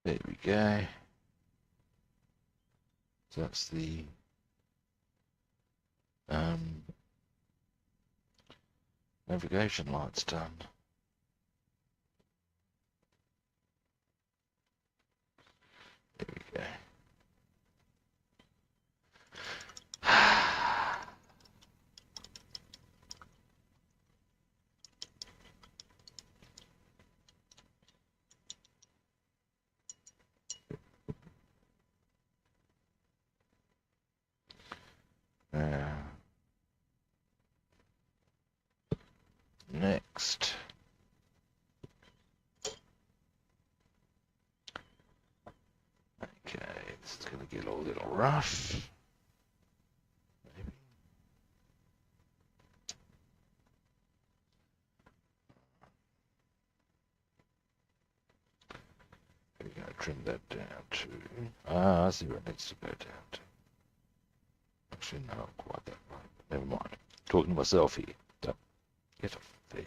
There we go. So that's the navigation lights done. There we go. Next. Okay, this is going to get a little rough. Maybe. We're going to trim that down to... I see where it needs to go down to. Actually, no, not quite that way. Never mind. Talking to myself here. Don't get off there.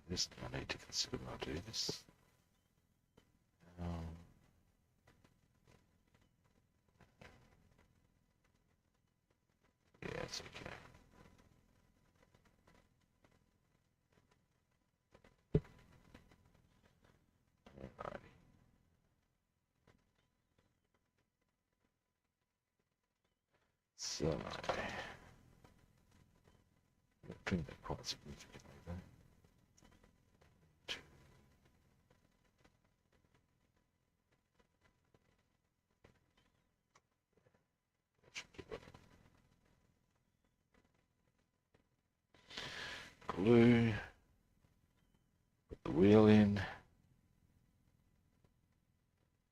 This I need to consider when I do this. Yeah, it's okay. Alrighty. So, I'll trim that quite significantly though. Glue, put the wheel in,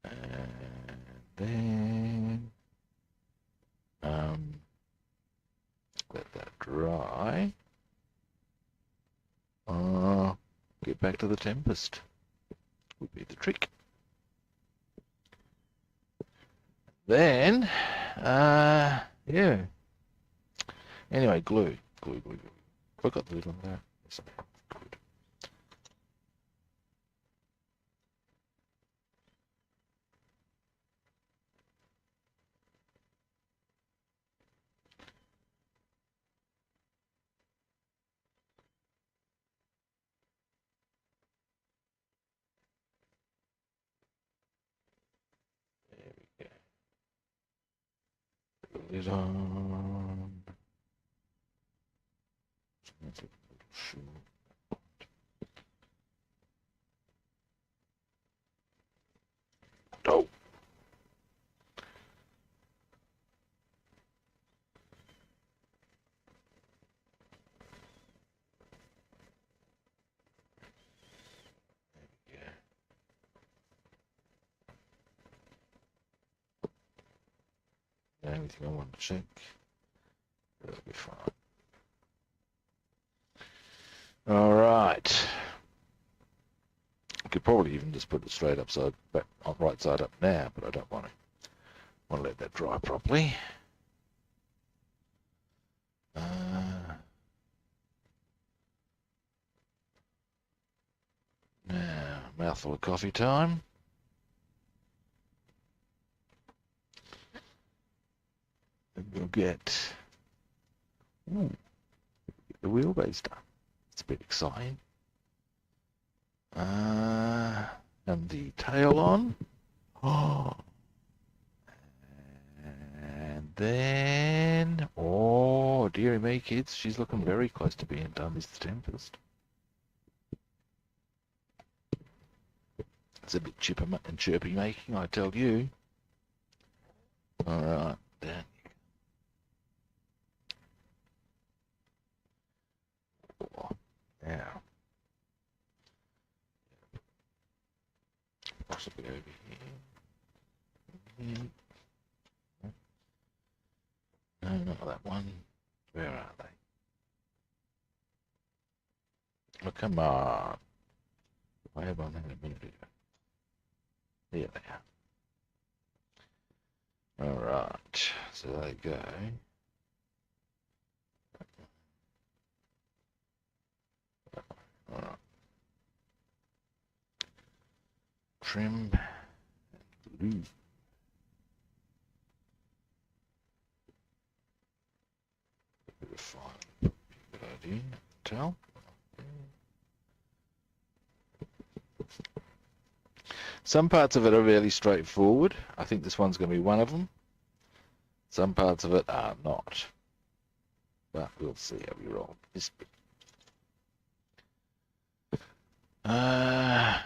and then let that dry. Get back to the Tempest would be the trick. Then, yeah. Anyway, glue. Forgot the lid on that. Yes, good. There we go. Put the lid on. That's a little short. Oh. There we go. Everything I want to check. That'll be fine. All right. I could probably even just put it straight upside back on right side up now, but I don't want to. I want to let that dry properly. Now, mouthful of coffee time. And we'll get the wheelbase done. It's a bit exciting. and the tail on. Oh, and then, oh, dearie me, kids, she's looking very close to being done, is the Tempest. It's a bit chipper and chirpy making, I tell you. All right, down you go. Now, possibly over here. No, not that one. Where are they? Oh, come on. I have on that a minute ago. There they are. All right, so there they go. All right. Trim and glue. Bit of fine. Good idea. Tell. Some parts of it are really straightforward. I think this one's going to be one of them. Some parts of it are not. But we'll see how we roll this bit. The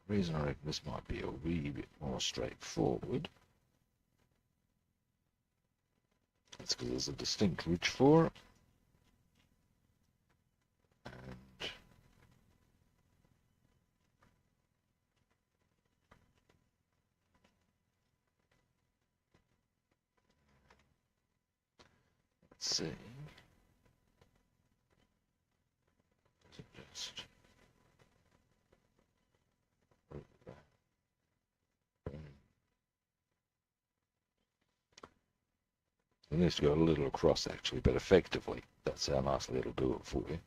reason I reckon this might be a wee bit more straightforward, it's because there's a distinct ridge for it. And let's see. Just it needs to go a little across actually, but effectively that's how nicely it'll do it for you.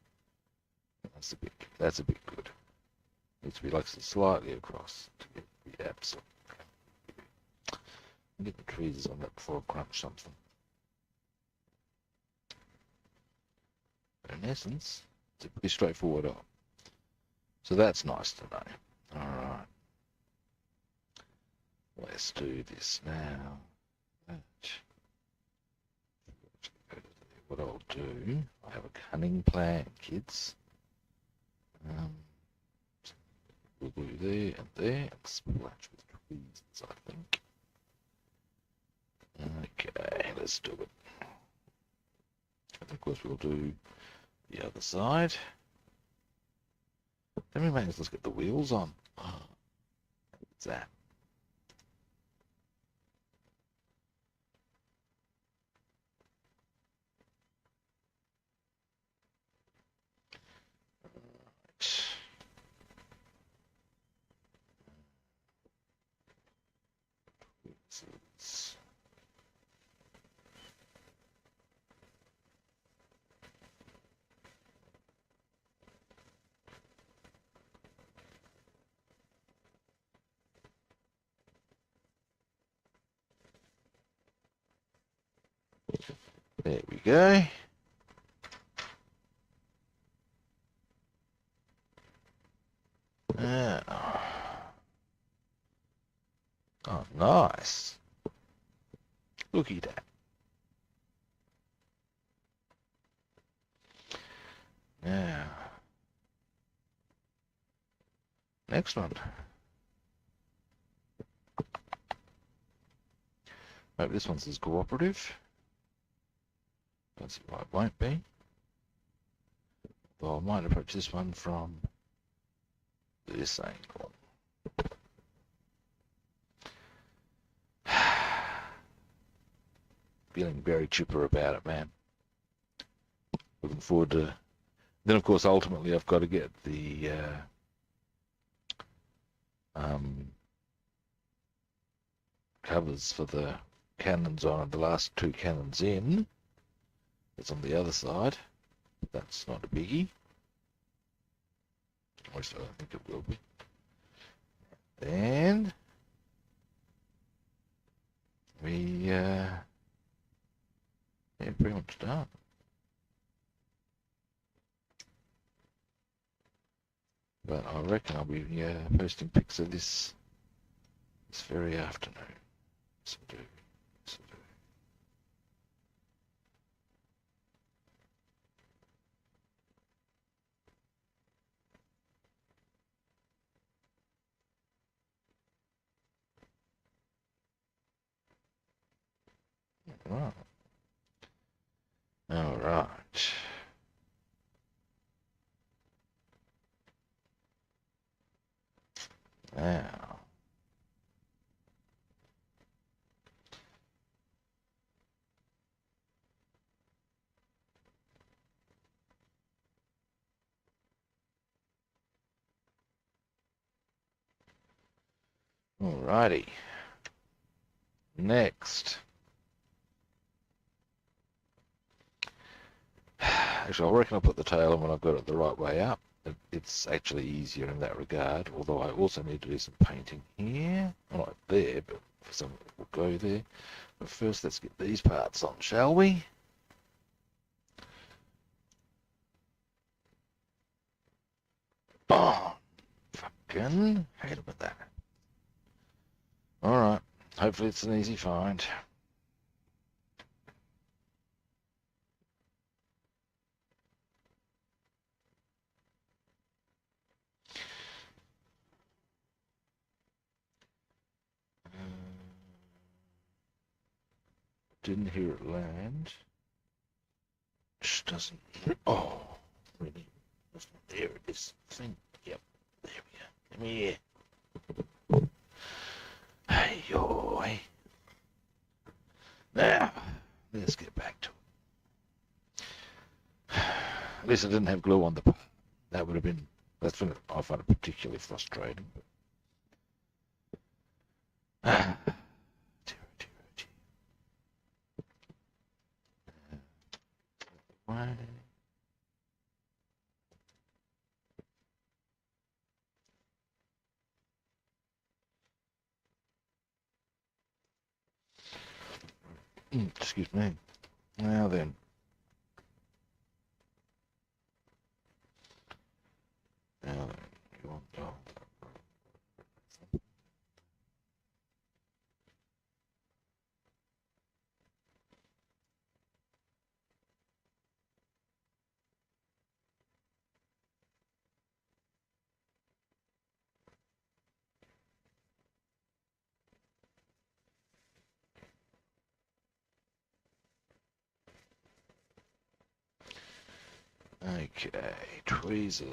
That's a bit good. It needs to be like slightly across to get the absolute. Get the trees on that before I crunch something. But in essence, it's a pretty straightforward op. So that's nice to know. Alright. Let's do this now. What I'll do, I have a cunning plan, kids. We'll do there and there, and splash with tweezers, I think. Okay, let's do it. And of course we'll do the other side. Then we may as well get the wheels on. What's that? There we go. Oh, nice. Look at that. Now, next one. Maybe this one's as cooperative. Don't see why it won't be. Well, I might approach this one from this angle. Feeling very chipper about it, man. Looking forward to... Then, of course, ultimately, I've got to get the covers for the cannons on and the last two cannons in. It's on the other side. That's not a biggie. At least I don't think it will be. Then we pretty much done. But I reckon I'll be posting pics of this very afternoon. Yes, I do. Yes, I do. Right. All right. Now. Alrighty. Next. Actually, I reckon I'll put the tail on when I've got it the right way up. It's actually easier in that regard, although I also need to do some painting here. Not there, but for some we'll go there. But first, let's get these parts on, shall we? Oh, fucking hate it with that. Alright, hopefully it's an easy find. Didn't hear it land. Just doesn't. Oh, really? There it is. Thing. Yep. There we go. Come here. Hey, yo. Now, let's get back to it. At least I didn't have glue on the part. That would have been. That's when I find it particularly frustrating. Dear, dear, dear. Why? Excuse me. Now then. Now then. You want Okay, tweezers.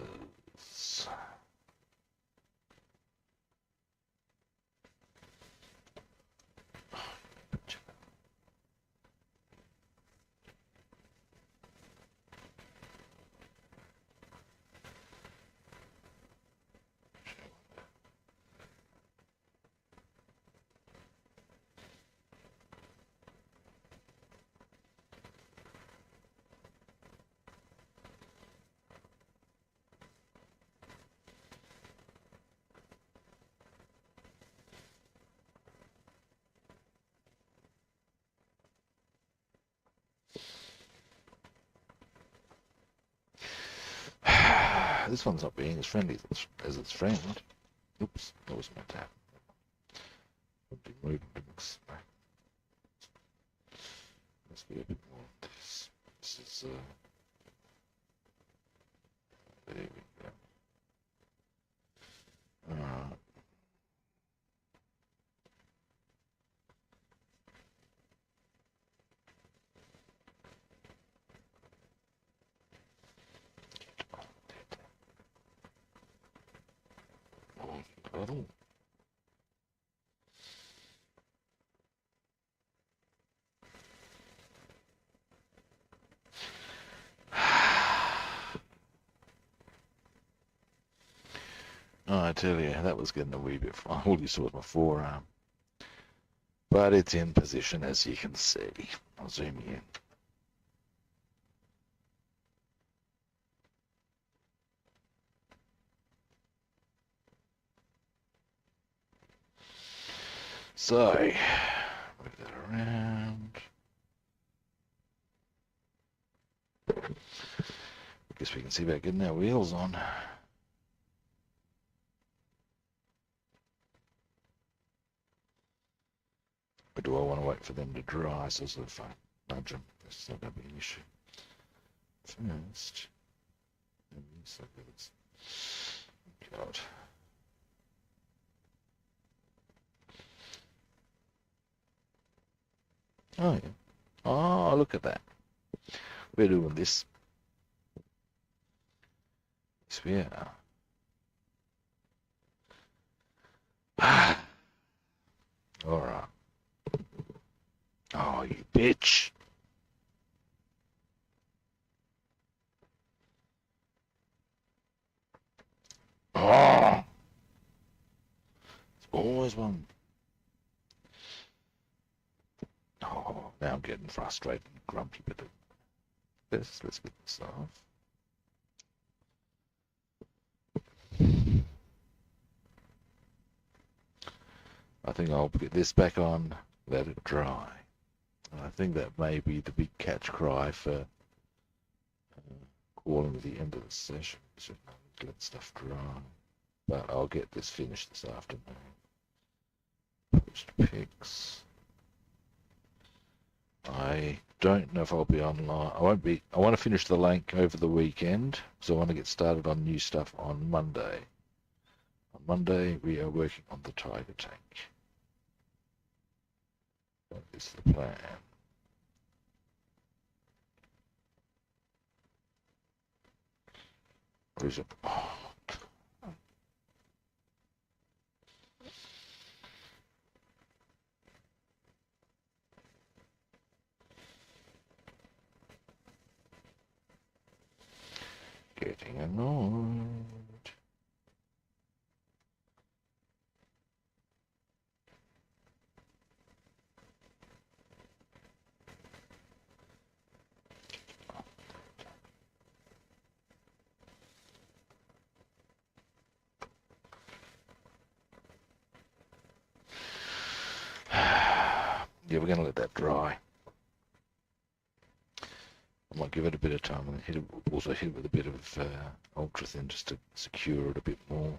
This one's not being as friendly as its friend. Oops, that was my tap. Let's be a bit more of this. This is, there we go. Alright. Puddle. Oh, I tell you, that was getting a wee bit far. All you saw was my forearm. But it's in position, as you can see. I'll zoom in. So, move that around. see about getting our wheels on. But do I want to wait for them to dry? So if I nudge them, that's not going to be an issue. First, God. Oh yeah. Oh, look at that. We're doing this. Yes, we are. All right. Oh, you bitch. Oh. It's always one. Oh, now I'm getting frustrated and grumpy with it. Let's get this off. I think I'll put this back on, let it dry. And I think that may be the big catch cry for calling at the end of the session. So let stuff dry. But I'll get this finished this afternoon. Post pics. I don't know if I'll be online. I won't be. I want to finish the Lanc over the weekend, so I want to get started on new stuff on Monday. On Monday, we are working on the Tiger tank. That is the plan. Or is it? Oh. Getting annoyed. Yeah, we're going to let that dry. I might give it a bit of time and hit it, also hit it with a bit of ultra thin just to secure it a bit more.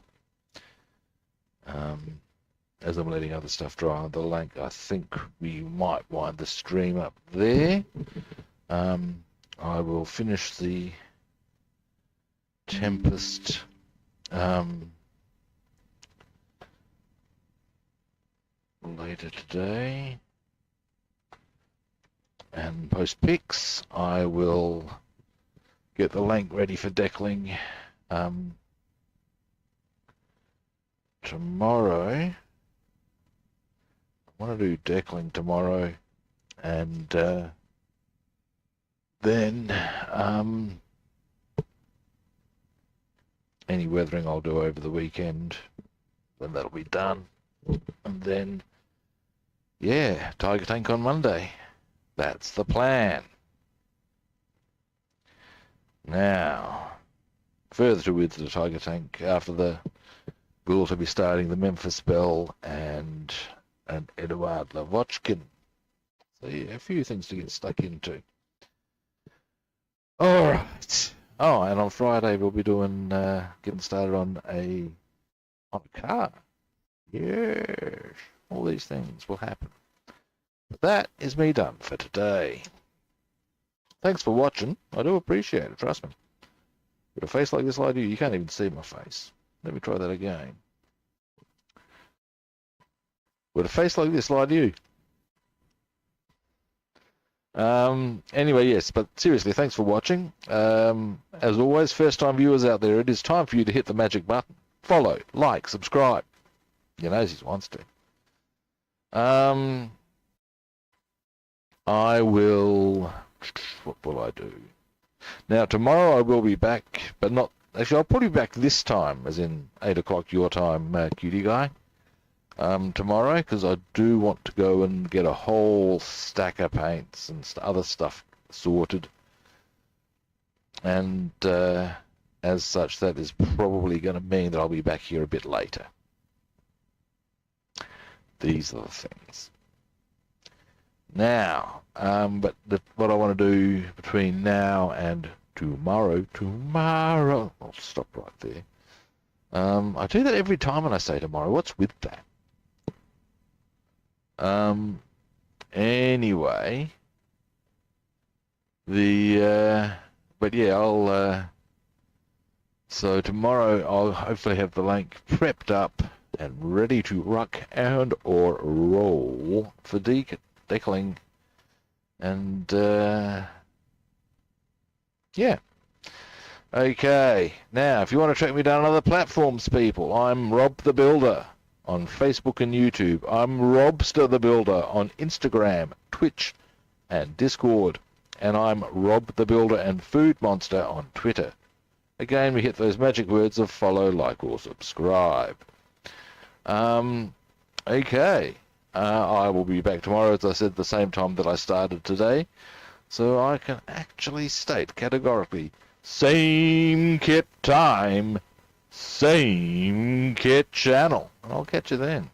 As I'm letting other stuff dry on the Lanc, I think we might wind the stream up there. I will finish the Tempest later today. And post pics, I will get the Lanc ready for deckling tomorrow. I want to do deckling tomorrow, and then any weathering I'll do over the weekend, then that'll be done. And then, yeah, Tiger tank on Monday. That's the plan. Now, further to with the Tiger tank, after the, we'll also be starting the Memphis Belle and Eduard Lavochkin. So yeah, a few things to get stuck into. All right. Oh, and on Friday we'll be doing getting started on a car. Yes, all these things will happen. But that is me done for today. Thanks for watching. I do appreciate it, trust me. With a face like this like you can't even see my face. Let me try that again. With a face like this like you. Anyway, yes, but seriously, thanks for watching. As always, first-time viewers out there, it is time for you to hit the magic button. Follow, like, subscribe. You know, he wants to. I will... What will I do? Now, tomorrow I will be back, but not... Actually, I'll probably be back this time, as in 8 o'clock your time, cutie guy. Tomorrow, because I do want to go and get a whole stack of paints and other stuff sorted. And as such, that is probably going to mean that I'll be back here a bit later. These are the things. Now, but what I want to do between now and tomorrow. I'll stop right there. I do that every time when I say tomorrow. What's with that? Anyway, but yeah, so tomorrow I'll hopefully have the lake prepped up and ready to rock and or roll for decaling. And, yeah. Okay, now, if you want to track me down on other platforms, people, I'm Rob the Builder on Facebook and YouTube. I'm Robster the Builder on Instagram, Twitch, and Discord. And I'm Rob the Builder and Food Monster on Twitter. Again, we hit those magic words of follow, like, or subscribe. Okay. I will be back tomorrow, as I said, the same time that I started today. So I can actually state categorically, same kit time, same kit channel. And I'll catch you then.